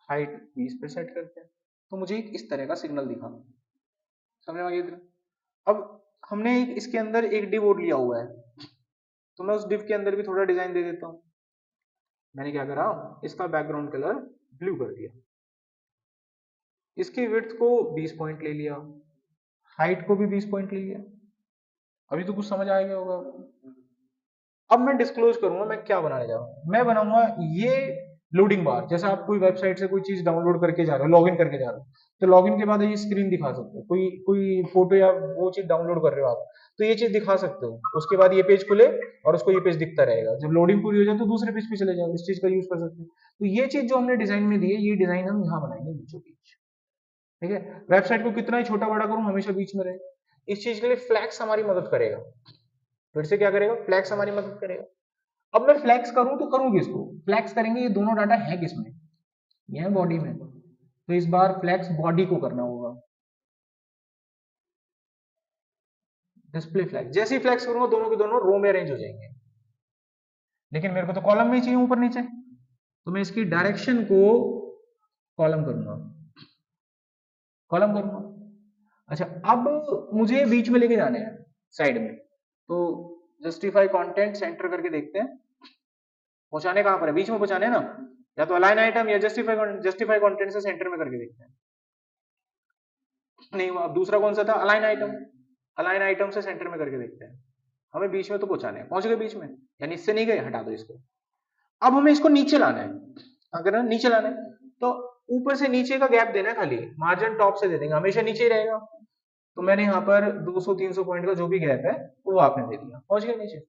हाइट 20 पे सेट करते हैं, तो मुझे एक इस तरह का सिग्नल दिखा। समझ में आ गया? अब हमने इसके अंदर एक डिव और लिया हुआ है, तो मैं उस डिव के अंदर भी थोड़ा डिजाइन दे देता हूँ। मैंने क्या करा, इसका बैकग्राउंड कलर ब्लू कर दिया, इसकी विड्थ को 20 पॉइंट ले लिया, हाइट को भी 20 पॉइंट ले लिया। अभी तो कुछ समझ आ गया होगा। अब मैं डिस्क्लोज करूंगा मैं क्या बनाने जा रहा हूं। मैं बनाऊंगा ये लोडिंग बार, जैसे आप कोई वेबसाइट से कोई चीज डाउनलोड करके जा रहे हो, लॉगिन करके जा रहे हो, तो लॉगिन के बाद ये स्क्रीन दिखा सकते हो, कोई कोई फोटो या वो चीज डाउनलोड कर रहे हो आप, तो ये चीज दिखा सकते हो। उसके बाद ये पेज खुले और उसको ये पेज दिखता रहेगा, जब लोडिंग पूरी हो जाए तो दूसरे पेज पे चले जाओ, इस चीज का यूज कर सकते हो। तो ये चीज जो हमने डिजाइन में दी है, ये डिजाइन हम यहाँ बनाएंगे बीचों बीच, ठीक है। वेबसाइट को कितना ही छोटा बड़ा करूं, हमेशा बीच में रहे। इस चीज के लिए फ्लैक्स हमारी मदद करेगा। फिर से क्या करेगा, फ्लैक्स हमारी मदद करेगा। अब मैं फ्लैक्स करूं तो करूं किसको, फ्लैक्स करेंगे ये दोनों डाटा है किसमें, ये है बॉडी में, तो इस बार फ्लैक्स बॉडी को करना होगा। डिस्प्ले फ्लैक्स, जैसे ही फ्लैक्स करूंगा दोनों के दोनों रो में अरेंज हो जाएंगे, लेकिन मेरे को तो कॉलम में ही चाहिए ऊपर नीचे, तो मैं इसकी डायरेक्शन को कॉलम करूंगा, कॉलम करूंगा। अच्छा, अब मुझे बीच में लेके जाने हैं साइड में, तो जस्टिफाई कंटेंट सेंटर करके देखते हैं पहुंचाने कहां पर है, बीच में पहुंचाने ना, या तो अलाइन आइटम या जस्टिफाई कंटेंट से सेंटर में करके देखते हैं। नहीं, अब दूसरा कौन सा था, अलाइन आइटम, अलाइन आइटम से सेंटर में करके देखते हैं। हमें बीच में तो पहुंचाने हैं, पहुंच गए बीच में, यानी इससे नहीं गए, हटा दो इसको। अब हमें इसको नीचे लाना है, अगर नीचे लाना है तो ऊपर से नीचे का गैप देना है, खाली मार्जिन टॉप से दे देंगे, हमेशा नीचे ही रहेगा। तो मैंने यहाँ पर 200-300 पॉइंट का जो भी गैप है वो आपने दे दिया, पहुंच गए नीचे।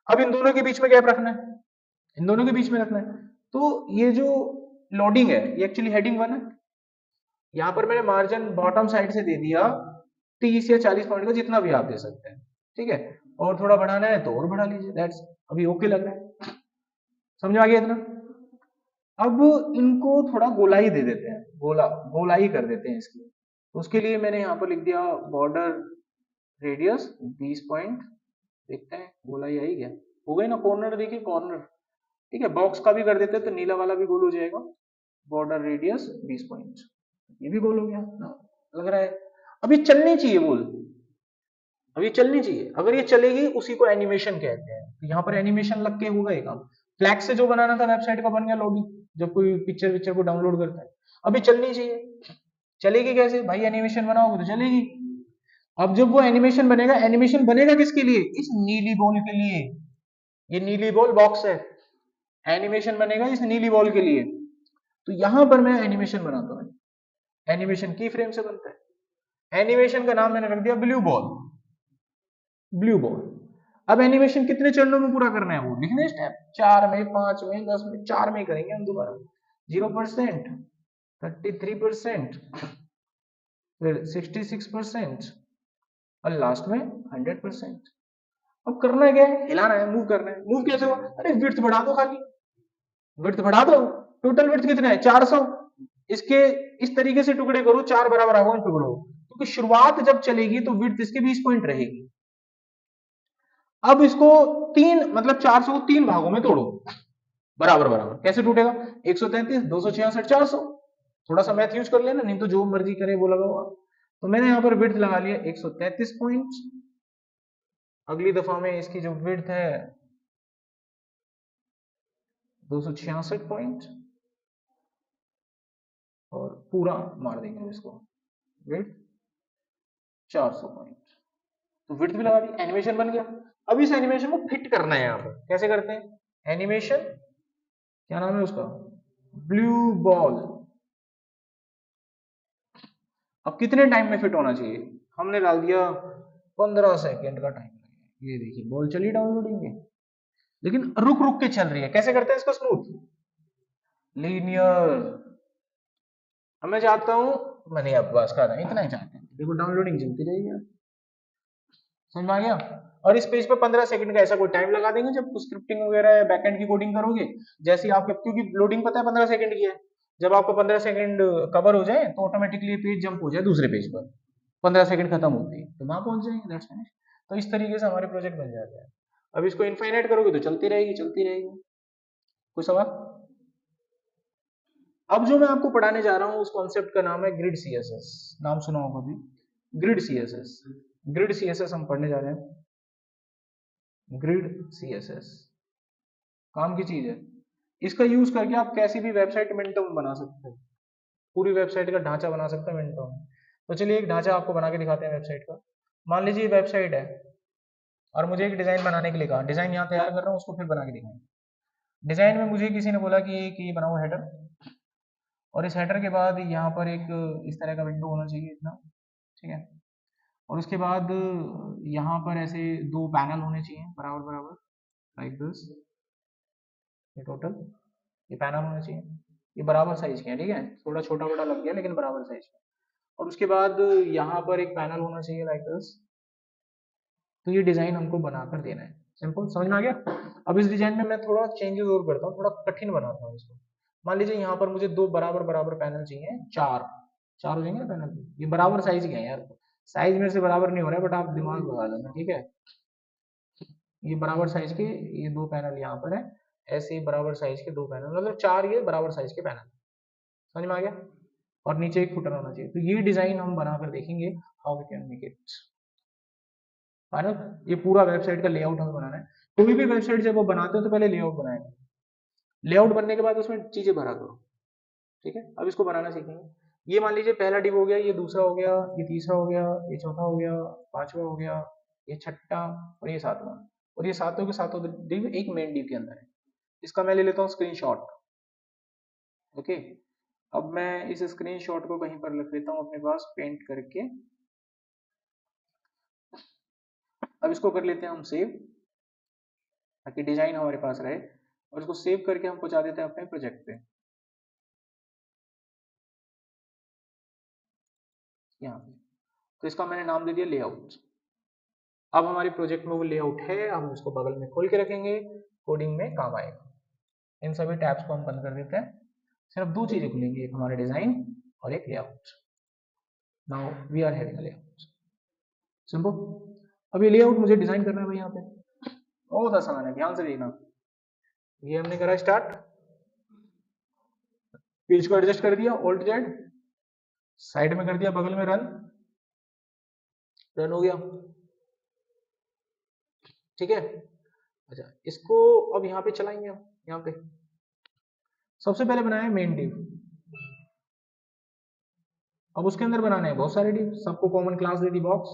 अब इन दोनों के बीच में गैप रखना है, इन दोनों के बीच में रखना है। तो ये जो लोडिंग है ये एक्चुअली हेडिंग 1 है, यहाँ पर मैंने मार्जिन बॉटम साइड से दे दिया 30 या 40 पॉइंट का, जितना भी आप दे सकते हैं, ठीक है। और थोड़ा बढ़ाना है तो और बढ़ा लीजिए, दैट्स अभी ओके लग रहा है, समझ आ गया इतना। अब इनको थोड़ा गोलाई दे देते हैं, गोलाई कर देते हैं इसकी। उसके लिए मैंने यहाँ पर लिख दिया बॉर्डर रेडियस 20 पॉइंट, देखते हैं गोलाई आई क्या, हो गई ना, कॉर्नर देखिए कॉर्नर, ठीक है। बॉक्स का भी कर देते हैं तो नीला वाला भी गोल हो जाएगा, बॉर्डर रेडियस 20 पॉइंट, ये भी गोल हो गया ना, लग रहा है। अब ये चलनी चाहिए गोल, अब ये चलनी चाहिए, अगर ये चलेगी उसी को एनिमेशन कहते हैं। तो यहाँ पर एनिमेशन लग के होगा ये काम। फ्लैग से जो बनाना था वेबसाइट का बन गया लोडिंग, जब कोई पिक्चर विक्चर को डाउनलोड करता है। अभी चलनी चाहिए, चलेगी कैसे भाई, एनिमेशन बनाओगे तो चलेगी। अब जब वो एनिमेशन बनेगा, एनिमेशन बनेगा किसके लिए, इस नीली बॉल के लिए, ये नीली बॉल बॉक्स है, एनिमेशन बनेगा इस नीली बॉल के लिए। तो यहां पर मैं एनिमेशन बनाता हूं, एनिमेशन की फ्रेम से बनता है। एनिमेशन का नाम मैंने रख दिया ब्लू बॉल, ब्लू बॉल। अब एनिमेशन कितने चरणों में पूरा करना है वो लिखने स्टेप, 4 में, 5 में, 10 में, 4 में करेंगे हम दोबारा। 0%, 33%, फिर 66% और लास्ट में 100%। अब करना क्या है, हिलाना है, मूव करना है। मूव कैसे हुआ, अरे विड्थ बढ़ा दो, खाली विड्थ बढ़ा दो। टोटल विड्थ कितना है 400, इसके इस तरीके से टुकड़े करो, 4 बराबर होगा टुकड़ों, क्योंकि शुरुआत जब चलेगी तो विड्थ इसके 20 पॉइंट रहेगी। अब इसको 3 मतलब 400 को 3 भागों में तोड़ो, बराबर बराबर कैसे टूटेगा? 133, 266, 400। थोड़ा सा मैथ यूज कर लेना, नहीं तो जो मर्जी करे वो लगा हुआ। तो मैंने यहाँ पर विड्थ लगा लिया 133 पॉइंट। अगली दफा में इसकी जो विड्थ है 266 पॉइंट, और पूरा मार देंगे इसको विड्थ 400 पॉइंट। तो विड्थ भी लगा दी, एनिमेशन बन गया। अब इस एनिमेशन को फिट करना है यहाँ पर, कैसे करते हैं? एनिमेशन, क्या नाम है उसका? Blue ball. अब कितने टाइम में फिट होना चाहिए? हमने डाल दिया 15 सेकेंड का टाइम। ये देखिए बॉल चली डाउनलोडिंग में, लेकिन रुक रुक के चल रही है। कैसे करते हैं इसको स्मूथ? लीनियर। अब मैं चाहता हूं, मैंने अब बस का इतना ही चाहते हैं, देखो डाउनलोडिंग चलती रहेगी। समझ में आ गया? और इस पेज पे 15 सेकंड का ऐसा कोई टाइम लगा देंगे जब स्क्रिप्टिंग वगैरह बैकएंड की कोडिंग करोगे। जैसे आपके, क्योंकि लोडिंग पता है 15 सेकंड की है, जब आपको 15 सेकंड कवर हो जाए तो ऑटोमेटिकली पेज जंप हो जाए दूसरे पेज पर। 15 सेकंड खत्म होती है तो वहां पहुंच जाएंगे, दैट्स फिनिश। तो इस तरीके से हमारे प्रोजेक्ट बन जाते हैं। अब इसको इनफाइनाइट करोगे तो चलती रहेगी चलती रहेगी। कोई सवाल? अब जो मैं आपको पढ़ाने जा रहा हूँ उस कॉन्सेप्ट का नाम है ग्रिड सीएसएस। नाम सुना होगा अभी, ग्रिड सीएसएस। ग्रिड सीएसएस हम पढ़ने जा रहे हैं। ग्रिड सीएसएस काम की चीज है। इसका यूज करके आप कैसी भी वेबसाइट मिनटों में बना सकते हो। पूरी वेबसाइट का ढांचा बना सकते हैं मिनटों में। तो चलिए एक ढांचा आपको बना के दिखाते हैं वेबसाइट का। मान लीजिए वेबसाइट है और मुझे एक डिजाइन बनाने के लिए कहा, डिजाइन यहाँ तैयार कर रहा हूँ, उसको फिर बना के दिखाएंगे। डिजाइन में मुझे किसी ने बोला कि एक ये बनाओ हेडर, और इस हेडर के बाद यहाँ पर एक इस तरह का विंडो होना चाहिए इतना, ठीक है। और उसके बाद यहाँ पर ऐसे दो पैनल होने चाहिए बराबर बराबर, लाइक दिस। ये टोटल ये पैनल होने चाहिए, ये बराबर साइज के हैं, ठीक है। थोड़ा छोटा बड़ा लग गया लेकिन बराबर साइज का। और उसके बाद यहाँ पर एक पैनल होना चाहिए लाइक दिस। तो ये डिजाइन हमको बनाकर देना है। सिंपल, समझ में आ गया? अब इस डिजाइन में मैं थोड़ा चेंजेस और करता हूँ, थोड़ा कठिन बनाता हूँ इसको। मान लीजिए यहाँ पर मुझे दो बराबर बराबर पैनल चाहिए, चार चार हो जाएंगे ना पैनल। ये बराबर साइज के हैं यार, साइज मेरे से बराबर नहीं हो रहा है, बट आप दिमाग लगा लेना, ठीक है। ये बराबर साइज के ये दो पैनल यहाँ पर है, ऐसे ही बराबर साइज के दो पैनल, मतलब चार ये बराबर साइज के पैनल। समझ में आ गया? और नीचे एक फुटर होना चाहिए। तो ये डिजाइन हम बनाकर देखेंगे, how we can make it final. ये पूरा वेबसाइट का लेआउट हमें बनाना है। कोई भी वेबसाइट जब वो बनाते हो तो पहले लेआउट बनाएंगे, लेआउट बनने के बाद उसमें चीजें भरा करो, ठीक है। अब इसको बनाना सीखेंगे। ये मान लीजिए पहला डिव हो गया, ये दूसरा हो गया, ये तीसरा हो गया, ये चौथा हो गया, पांचवा हो गया, ये छठा, और ये सातवां। और ये सातों के सातों डिव एक मेन डिव के अंदर है। इसका मैं ले लेता हूँ स्क्रीनशॉट। ओके, अब मैं इस स्क्रीनशॉट को कहीं पर रख लेता हूँ अपने पास पेंट करके। अब इसको कर लेते हैं हम सेव, ताकि डिजाइन हमारे पास रहे। और इसको सेव करके हम पहुंचा देते हैं अपने प्रोजेक्ट पे, यहाँ पे। तो इसका मैंने नाम दे दिया लेआउट। अब हमारे प्रोजेक्ट में वो लेआउट है, हम उसको बगल में खोल के रखेंगे, कोडिंग में काम आएगा। इन सभी टैब्स को हम बंद कर देते हैं, सिर्फ दो चीजें खुलेंगी, एक हमारा डिजाइन और एक layout. Now we are having a layout, simple. अब ये लेआउट मुझे डिजाइन करना है भाई, यहाँ पे बहुत आसान है, ध्यान से देखना। ये हमने करा स्टार्ट, पेज को एडजस्ट कर दिया, ऑल्ट जेड, साइड में कर दिया, बगल में रन, रन हो गया, ठीक है। अच्छा, इसको अब यहाँ पे चलाएंगे हम। यहाँ पे सबसे पहले बनाया मेन डिव, अब उसके अंदर बनाने हैं बहुत सारे डिव। सबको common class they the box,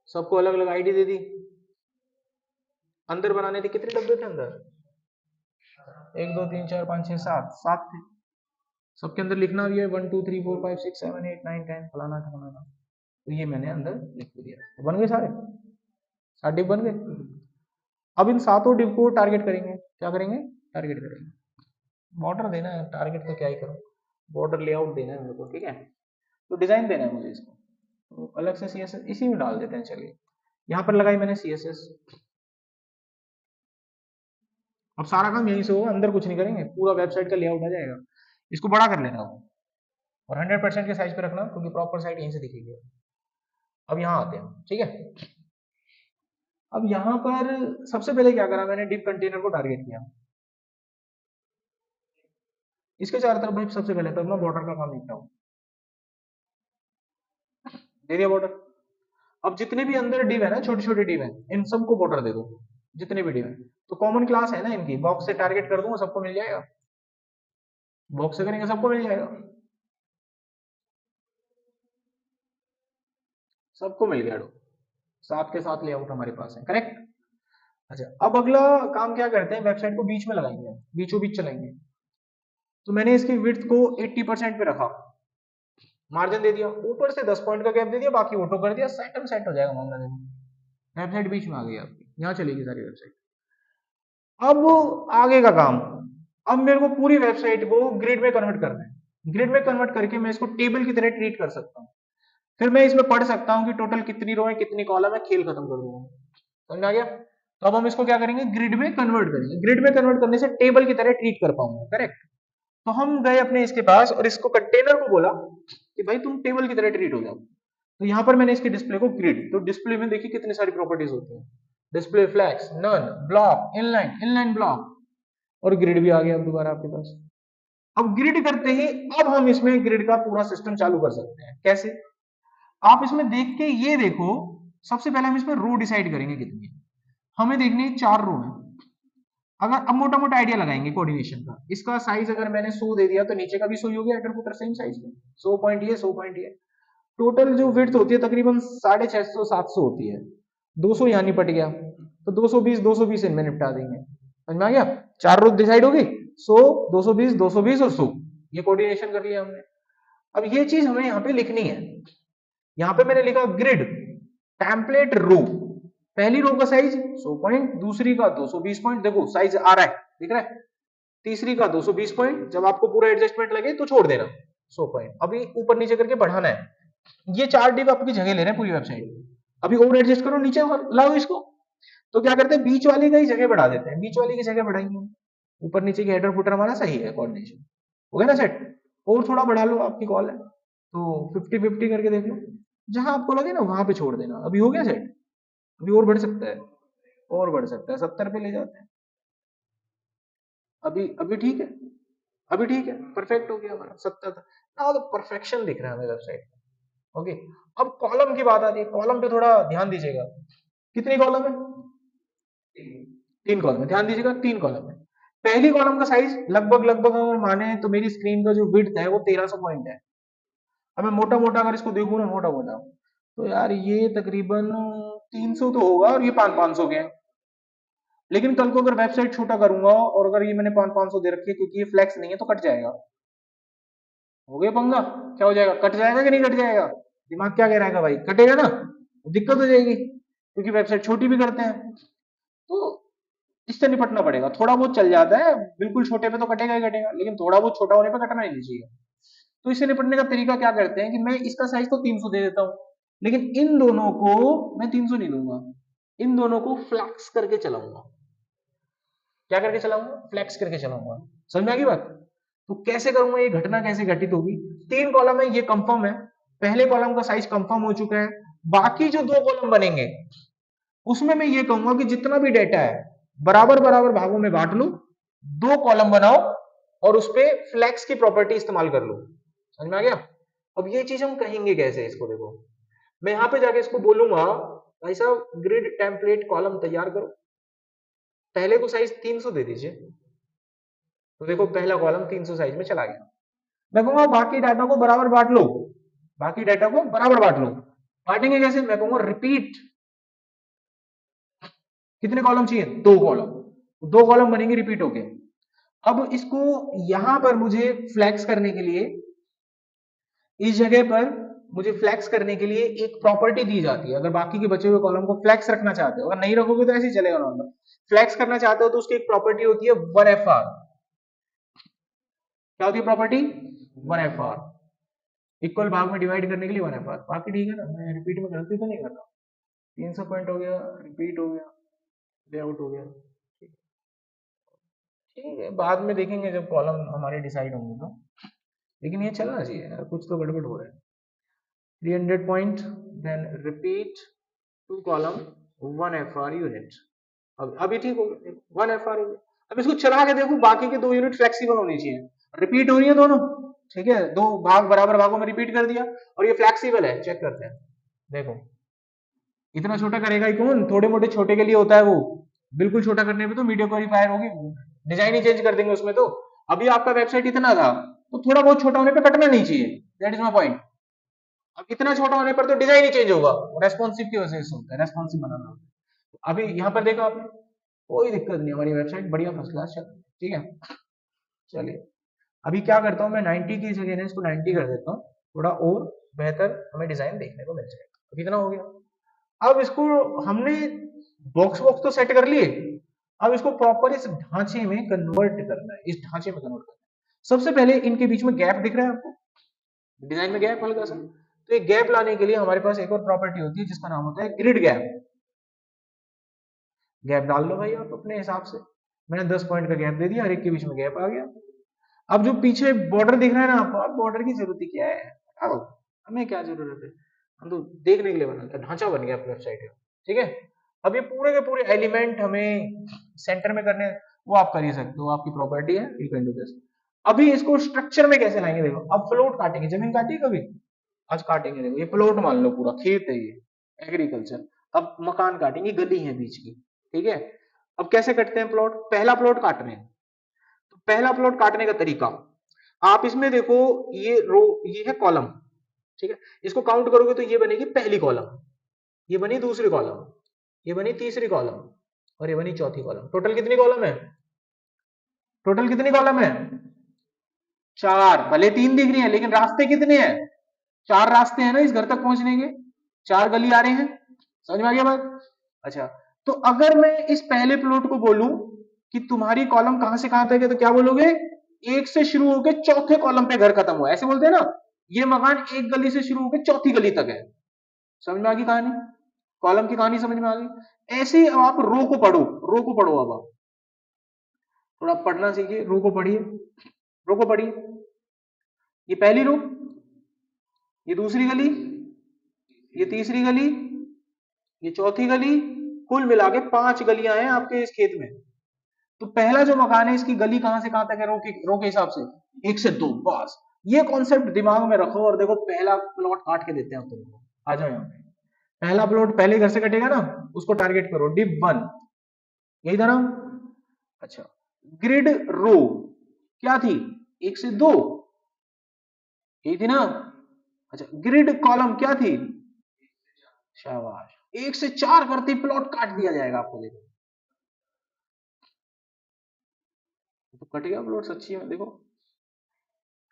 सबको अलग अलग आईडी दे दी। अंदर बनाने थे, कितने डब्बे थे अंदर? एक दो तीन चार पाँच छह सात, सात थे। सबके अंदर लिखना भी है 1 2 3 4 5 6 7 8 9 10 फलाना फलाना। तो ये मैंने अंदर लिख दिया, तो बन गए सारे, सात डिव बन गए। अब इन सातों डिव को टारगेट करेंगे, क्या करेंगे? टारगेट करेंगे। बॉर्डर देना है, टारगेट तो क्या ही करूँ, बॉर्डर लेआउट देना है मेरे को, ठीक है। तो डिजाइन देना है मुझे इसको, तो अलग से सीएसएस इसी में डाल देते हैं। चलिए यहाँ पर लगाई मैंने सीएसएस। अब सारा काम यहीं से होगा, अंदर कुछ नहीं करेंगे, पूरा वेबसाइट का लेआउट आ जाएगा। इसको बड़ा कर लेना हो और 100% के साइज पे रखना, क्योंकि प्रॉपर साइड यहीं से दिखेगी। अब यहाँ आते हैं, ठीक है। अब यहाँ पर सबसे पहले क्या करा मैंने, डिव कंटेनर को टारगेट किया। इसके चारों तरफ भाई सबसे पहले तो अपना बॉर्डर का काम लिखता हूँ, दे दिया बॉर्डर। अब जितने भी अंदर डिव है ना, छोटे छोटे डिव है, इन सबको बॉर्डर दे दो, जितने भी डिव है। तो कॉमन क्लास है ना इनकी, बॉक्स से टारगेट कर दूंगा, सबको मिल जाएगा, बॉक्स से करेंगे सबको मिल जाएगा, सबको मिल गया। साथ के साथ लेआउट हमारे पास है, करेक्ट। अच्छा, अब अगला काम क्या करते हैं, वेबसाइट को बीच में लगाएंगे, बीचों बीच चलाएंगे। तो मैंने इसकी विड्थ को 80% पे रखा, मार्जिन दे दिया, ऊपर से 10 पॉइंट का गैप दे दिया, बाकी ऑटो कर दिया, सेट हो जाएगा मामला। देखो वेबसाइट बीच में आ गई आपकी, यहाँ चलेगी सारी वेबसाइट। अब आगे का काम, अब मेरे को पूरी वेबसाइट को ग्रिड में कन्वर्ट करना है। ग्रिड में कन्वर्ट करके मैं इसको टेबल की तरह ट्रीट कर सकता हूँ। फिर मैं इसमें पढ़ सकता हूँ कि टोटल कितनी रो है, कितनी कॉलम है, खेल खत्म कर दूंगा। समझ आ गया। तो अब हम इसको क्या करेंगे, ग्रिड में कन्वर्ट करेंगे। ग्रिड में कन्वर्ट करने से टेबल की तरह ट्रीट कर पाऊंगा, करेक्ट। तो हम गए अपने इसके पास और इसको कंटेनर को बोला कि भाई तुम टेबल की तरह ट्रीट हो जाओ। तो यहां पर मैंने इसके डिस्प्ले को ग्रिड, तो डिस्प्ले में देखिए कितनी सारी प्रॉपर्टीज होती है, display flex, none, block, inline, inline block, और ग्रिड भी आ गया अब दोबारा आपके पास। अब ग्रिड करते ही अब हम इसमें ग्रिड का पूरा सिस्टम चालू कर सकते हैं। कैसे, आप इसमें देख के ये देखो, सबसे पहले हम इसमें रो डिसाइड करेंगे कितनी है। हमें देखनी है 4 रो है। अगर अब मोटा मोटा आइडिया लगाएंगे कोऑर्डिनेशन का, इसका साइज अगर मैंने 100 दे दिया तो नीचे का भी 100 हो गया, हेडर फुटर सेम साइज में, 100 पॉइंट ये 100 पॉइंट ये। टोटल जो विड्थ होती है तकरीबन 650 700 होती है, 200 यहाँ निपट गया, तो 220 इनमें निपटा देंगे। समझ में आ गया, 4 रो डिसाइड होगी, 100 220 और 100, ये कोऑर्डिनेशन कर लिया हमने। अब ये चीज हमें यहाँ पे लिखनी है। यहाँ पे मैंने लिखा ग्रिड टेम्पलेट रो, पहली रो का साइज 100 पॉइंट, दूसरी का 220 पॉइंट, देखो साइज आ रहा है, दिख रहा है, तीसरी का 220 पॉइंट, जब आपको पूरा एडजस्टमेंट लगे तो छोड़ देना 100 पॉइंट, अभी ऊपर नीचे करके बढ़ाना है। ये 4 डिव आपकी जगह ले रहे हैं पूरी वेबसाइट, अभी और एडजस्ट करो, नीचे लाओ इसको। तो क्या करते हैं, बीच वाली का ही जगह बढ़ा देते हैं, बीच वाली की जगह बढ़ाएंगे, ऊपर नीचे की हेडर फुटर हमारा सही है, कोऑर्डिनेशन हो गया ना सेट। और थोड़ा बढ़ा लो, आपकी कॉल है, तो 50-50 करके देख लो, जहां आपको लगे ना वहां पे छोड़ देना। अभी हो गया सेट, अभी और बढ़ सकता है, और बढ़ सकता है, 70 पे ले जाते हैं, अभी अभी ठीक है, अभी ठीक है, परफेक्ट हो गया हमारा 70 था ना, तो परफेक्शन दिख रहा है हमें वेबसाइट। ओके, अब कॉलम की बात आती है, कॉलम पे थोड़ा ध्यान दीजिएगा। कितनी कॉलम है, 3 कॉलम है, ध्यान दीजिएगा 3 कॉलम है। पहली कॉलम का साइज लगभग लगभग अगर माने तो मेरी स्क्रीन का जो विड्थ है वो 1300 पॉइंट है। अब मैं मोटा मोटा अगर इसको देखूं ना, मोटा मोटा, तो यार ये तकरीबन 300 तो होगा, और ये 500 के हैं। लेकिन कल को अगर वेबसाइट छोटा करूंगा और अगर ये मैंने 500 दे रखी है, क्योंकि ये फ्लेक्स नहीं है तो कट जाएगा, हो गया पंगा, क्या हो जाएगा, कट जाएगा कि नहीं कट जाएगा, दिमाग क्या कह रहा है भाई, कटेगा ना, दिक्कत हो जाएगी, क्योंकि वेबसाइट छोटी भी करते हैं। तो इससे निपटना पड़ेगा, थोड़ा बहुत चल जाता है, बिल्कुल छोटे पे तो कटेगा ही कटेगा, लेकिन थोड़ा बहुत छोटा होने पे कटना नहीं चाहिए। तो इससे निपटने का तरीका क्या करते हैं कि मैं इसका साइज तो 300 दे देता हूँ, लेकिन इन दोनों को मैं 300 नहीं दूंगा, इन दोनों को फ्लैक्स करके चलाऊंगा। क्या करके चलाऊंगा, फ्लैक्स करके चलाऊंगा। समझ में आ गई बात। तो कैसे करूंगा, ये घटना कैसे घटित होगी, 3 कॉलम है, ये कंफर्म है, पहले कॉलम का साइज कंफर्म हो चुका है, बाकी जो 2 कॉलम बनेंगे उसमें मैं ये कहूंगा कि जितना भी डेटा है बराबर बराबर भागों में बांट लो, 2 कॉलम बनाओ और उस पे फ्लैक्स की प्रॉपर्टी इस्तेमाल कर लो। समझ में आ गया। अब ये चीज हम कहेंगे कैसे, इसको देखो, मैं यहां पे जाके इसको बोलूंगा भाई साहब ग्रिड टेम्पलेट कॉलम तैयार करो, पहले को साइज 300 दे दीजिए, तो देखो पहला कॉलम 300 साइज में चला गया। मैं कहूंगा बाकी डाटा को बराबर बांट लो, बाकी डाटा को बराबर बांट लो, बांटेंगे कैसे, मैं कहूंगा रिपीट, कितने कॉलम चाहिए, 2 कॉलम, 2 कॉलम बनेंगे रिपीट होके। अब इसको यहां पर मुझे फ्लैक्स करने के लिए, इस जगह पर मुझे फ्लैक्स करने के लिए एक प्रॉपर्टी दी जाती है, अगर बाकी के बचे हुए कॉलम को फ्लैक्स रखना चाहते हो, अगर नहीं रखोगे तो ऐसे ही चलेगा नॉर्मल, फ्लैक्स करना चाहते हो तो उसकी एक प्रॉपर्टी होती है 1FR। क्या होती है प्रॉपर्टी, 1FR, इक्वल भाग में डिवाइड करने के लिए 1FR। बाकी ठीक है ना, मैं रिपीट में गलती तो नहीं कर रहा, 300 पॉइंट हो गया, रिपीट हो गया, लेआउट हो गया, ठीक है, बाद में देखेंगे जब कॉलम हमारे डिसाइड होंगे तो, लेकिन ये चलना चाहिए यार, कुछ तो गड़बड़ हो रहा है। 300 point, then repeat 2 column 1FR unit, अब अभी ठीक हो गया, 1FR हो गया। अब इसको चला के देखो, बाकी के 2 यूनिट फ्लेक्सिबल होनी चाहिए, रिपीट हो रही है दोनों, ठीक है, दो भाग बराबर भागों में रिपीट कर दिया। और ये फ्लेक्सिबल है, चेक करते हैं, देखो इतना छोटा करेगा ही कौन, थोड़े मोटे छोटे के लिए होता है वो, बिल्कुल छोटा करने पे तो वीडियो क्वालिफायर होगी, डिजाइन ही चेंज कर देंगे उसमें। तो अभी आपका वेबसाइट इतना था तो थोड़ा बहुत छोटा होने पे कटना नहीं चाहिए, दैट इज माय पॉइंट। अब इतना छोटा होने पर तो डिजाइन ही चेंज होगा, रेस्पॉन्सिव की वजह से होता है, रेस्पॉन्सिव बनाना होता है। अभी यहाँ पर देखा आपने, कोई दिक्कत नहीं, हमारी वेबसाइट बढ़िया फर्स्ट क्लास चल, ठीक है। चलिए अभी क्या करता हूँ मैं, 90 की जगह ना इसको 90 कर देता हूँ, थोड़ा और बेहतर हमें डिजाइन देखने को मिल जाएगा। अभी इतना हो गया। अब इसको हमने बॉक्स बॉक्स तो सेट कर लिए, अब इसको प्रॉपर इस ढांचे में कन्वर्ट करना है, इस ढांचे में कन्वर्ट करना है। सबसे पहले इनके बीच में गैप दिख रहा है आपको, डिजाइन में गैप हल्का सा, तो एक गैप लाने के लिए हमारे पास एक और प्रॉपर्टी होती है जिसका नाम होता है ग्रिड गैप। गैप डाल लो भाई आप अपने हिसाब से, मैंने 10 पॉइंट का गैप दे दिया, हर एक के बीच में गैप आ गया। अब जो पीछे बॉर्डर दिख रहा है ना आपको, अब बॉर्डर की जरूरत ही क्या है, हटाओ, हमें क्या जरूरत है, हम तो देखने के लिए बनाते हैं, ढांचा बन गया अपनी वेबसाइट का, ठीक है। अब ये पूरे के पूरे एलिमेंट हमें सेंटर में करने, वो आप कर ही सकते हो, आपकी प्रॉपर्टी है, यू कैन डू दिस। अभी इसको स्ट्रक्चर में कैसे लाएंगे, देखो अब फ्लोट काटेंगे, जमीन काटी कभी, आज काटेंगे, देखो ये प्लॉट मान लो, पूरा खेत है ये, एग्रीकल्चर। अब मकान काटेंगे, गली है बीच की, ठीक है। अब कैसे कटते हैं प्लॉट, पहला प्लॉट काट रहे हैं, तो पहला प्लॉट काटने का तरीका, आप इसमें देखो, ये रो, ये है कॉलम, ठीक है, इसको काउंट करोगे तो ये बनेगी पहली कॉलम, ये बनी दूसरी कॉलम, ये बनी तीसरी कॉलम, और ये बनी चौथी कॉलम। टोटल कितनी कॉलम है, टोटल कितनी कॉलम है, चार, भले तीन दिख रही है लेकिन रास्ते कितने हैं, चार रास्ते हैं ना इस घर तक पहुंचने के, चार गली आ रहे हैं, समझ में आ गया बात। अच्छा, तो अगर मैं इस पहले प्लॉट को बोलूं कि तुम्हारी कॉलम कहां से कहां तक है, तो क्या बोलोगे, एक से शुरू होकर चौथे कॉलम पे घर खत्म हुआ, ऐसे बोलते हैं ना। ये मकान एक गली से शुरू होकर चौथी गली तक है, समझ में आ गई कहानी, कॉलम की कहानी समझ में आ गई। ऐसे ही अब आप रो को पढ़ो, रो को पढ़ो, अब आप थोड़ा पढ़ना सीखिए, रो को पढ़िए, रो को पढ़िए, ये पहली रो, ये दूसरी गली, ये तीसरी गली, ये चौथी गली, कुल मिला के 5 गलियां हैं आपके इस खेत में। तो पहला जो मकान है इसकी गली कहां से कहां तक है, रो के हिसाब से 1 से 2, बस ये कॉन्सेप्ट दिमाग में रखो और देखो पहला प्लॉट काट के देते हैं तुमको, आ जाओ यहाँ पे। पहला प्लॉट पहले घर से कटेगा ना, उसको टारगेट करो, डिप 1, यही था ना। अच्छा, ग्रिड रो क्या थी, 1 से 2, यही थी ना। अच्छा, ग्रिड कॉलम क्या थी, शाबाश, 1 से 4 करते प्लॉट काट दिया जाएगा आपको, देखो तो कट गया प्लॉट, सच्ची में देखो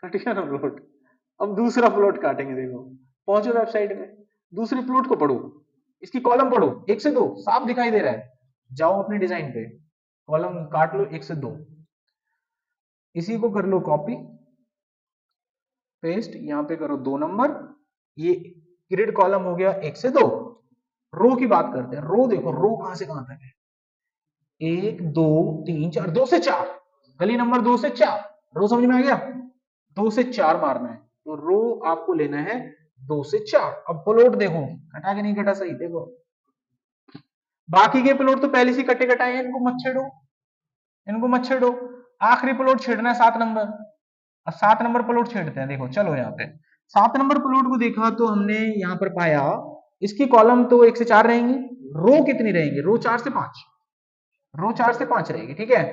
कट गया ना प्लॉट। अब दूसरा प्लॉट काटेंगे, देखो पहुंचो वेबसाइट में, दूसरे प्लॉट को पढ़ो, इसकी कॉलम पढ़ो, 1 से 2 साफ दिखाई दे रहा है, जाओ अपने डिजाइन पे, कॉलम काट लो 1 से 2, इसी को कर लो कॉपी पेस्ट, यहाँ पे करो 2 नंबर, ये ग्रिड कॉलम हो गया 1 से 2। रो की बात करते हैं, रो देखो, रो कहां से कहां तक है, 1 2 3 4, 2 से 4, गली नंबर 2 से 4, रो समझ में आ गया, 2 से 4 मारना है, तो रो आपको लेना है 2 से 4। अब प्लॉट देखो कटा के नहीं कटा, सही देखो, बाकी के प्लॉट तो पहले से कटे कटाए हैं, इनको मत छेड़ो, इनको मत छेड़ो, आखिरी प्लॉट छेड़ना है 7 नंबर। अब 7 नंबर प्लॉट छेड़ते हैं, देखो चलो यहाँ पे 7 नंबर प्लॉट को देखा तो हमने यहाँ पर पाया इसकी कॉलम तो 1 से 4 रहेंगी, रो कितनी रहेंगी, रो 4 से 5, रो 4 से 5 रहेगी, ठीक है।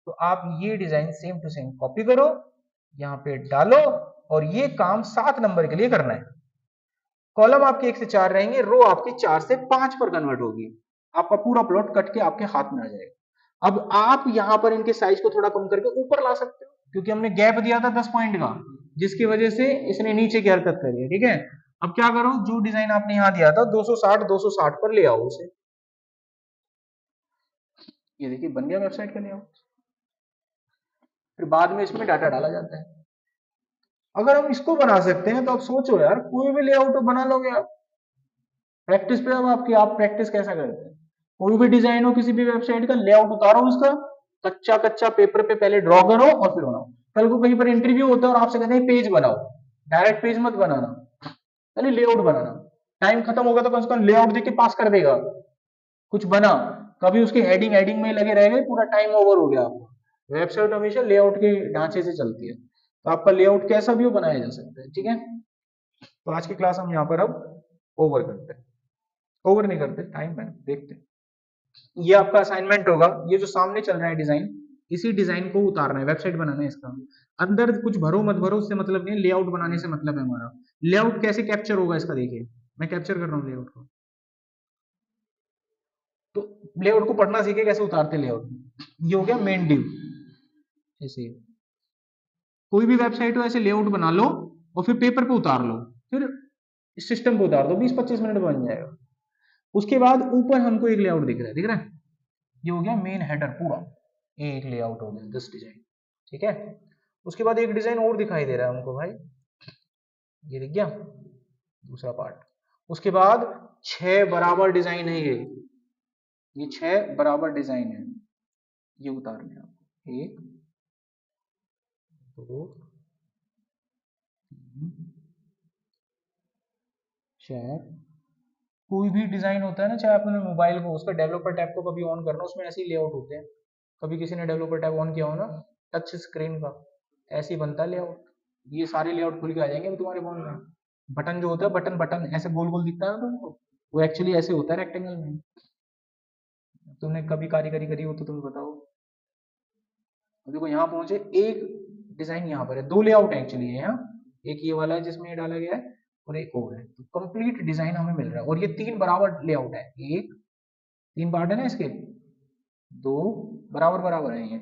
तो आप ये design same to same copy करो, यहाँ पे डालो, और ये काम 7 नंबर के लिए करना है। कॉलम आपके 1 से 4 रहेंगे, रो आपकी 4 से 5 पर कन्वर्ट होगी, आपका पूरा प्लॉट कट के आपके हाथ में आ जाएगा। अब आप यहां पर इनके साइज को थोड़ा कम करके ऊपर ला सकते हो, क्योंकि हमने गैप दिया था 10 पॉइंट का, जिसकी वजह से इसने नीचे की हरकत करी है, ठीक है। अब क्या करो, जो डिजाइन आपने यहां दिया था 260 पर ले आओ उसे, ये देखिए बन गया वेबसाइट का लेआउट। फिर बाद में इसमें डाटा डाला जाता है। अगर हम इसको बना सकते हैं तो आप सोचो यार, कोई भी लेआउट बना लोगे आप, प्रैक्टिस पे। अब आपकी, आप प्रैक्टिस कैसा करते हैं, कोई भी डिजाइन हो किसी भी वेबसाइट का, लेआउट उतारो उसका, कच्चा कच्चा पेपर पे पहले ड्रॉ करो और फिर बनाओ। कल को कहीं पर इंटरव्यू होता है और आपसे कहते हैं पेज बनाओ, डायरेक्ट पेज मत बनाना, पहले लेआउट बनाना। टाइम खत्म होगा तो कम से कम लेआउट देख के पास कर देगा, कुछ बना, कभी उसकी हेडिंग हेडिंग में लगे रह गए, पूरा टाइम ओवर हो गया आपका। वेबसाइट हमेशा लेआउट के ढांचे से चलती है। तो आपका लेआउट कैसा भी हो बनाया जा सकता है, ठीक है। तो आज की क्लास हम यहाँ पर अब ओवर करते हैं, ओवर नहीं करते, टाइम है देखते हैं। ये आपका असाइनमेंट होगा, ये जो सामने चल रहा है डिजाइन, इसी डिजाइन को उतारना है, वेबसाइट बनाना है इसका। अंदर कुछ भरो मत भरो उससे मतलब नहीं, लेआउट बनाने से मतलब है हमारा। लेआउट कैसे कैप्चर होगा इसका, देखिए मैं कैप्चर कर रहा हूँ लेआउट को। तो लेआउट को पढ़ना सीखे कैसे उतारते लेआउट। ये हो गया मेन डिव। ऐसे कोई भी वेबसाइट हो ऐसे लेआउट बना लो और फिर पेपर पे उतार लो, फिर सिस्टम पे उतार दो, 20-25 मिनट में बन जाएगा। उसके बाद ऊपर हमको एक लेआउट दिख रहा है, दिख रहा है, ये हो गया मेन हेडर पूरा, एक लेआउट हो गया दिस डिजाइन, ठीक है। उसके बाद एक डिजाइन और दिखाई दे रहा है हमको भाई, ये दिख गया दूसरा पार्ट। उसके बाद 6 बराबर डिजाइन है, ये 6 बराबर डिजाइन है, ये उतारने हैं आपको, 1 2 3 4। कोई भी डिजाइन होता है ना, चाहे आपने मोबाइल को उसका डेवलपर टैब को कभी ऑन करना, उसमें ऐसे ही लेआउट होते हैं। कभी किसी ने डेवलपर टैब ऑन किया हो ना टच स्क्रीन का, ऐसे ही बनता है लेआउट। ये सारे लेआउट खुल के आ जाएंगे तुम्हारे फोन में। बटन जो होता है, बटन बटन ऐसे गोल गोल दिखता है ना तुमको, वो एक्चुअली ऐसे होता है रेक्टेंगल में। तुमने कभी कारीगरी करी हो तो तुम्हें बताओ। देखो यहाँ पहुंचे, एक डिजाइन यहाँ पर है, 2 लेआउट है एक्चुअली यहाँ, एक ये वाला है जिसमें ये डाला गया है और एक और है, तो कंप्लीट डिजाइन हमें मिल रहा है। और ये 3 बराबर लेआउट है, एक 3 पार्ट है ना इसके, 2 बराबर बराबर है ये।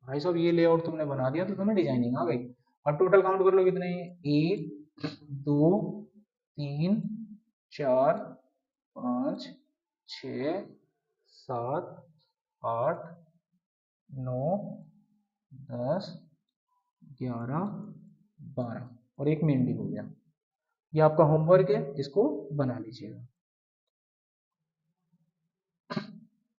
भाई साहब ये लेआउट तुमने बना दिया तो तुम्हें डिजाइनिंग आ गई। अब टोटल काउंट कर लो कितने हैं, 1 2 3 4 5 6 7 8 9 10 11 12 और एक मेन डिव हो गया। ये आपका होमवर्क है, इसको बना लीजिएगा।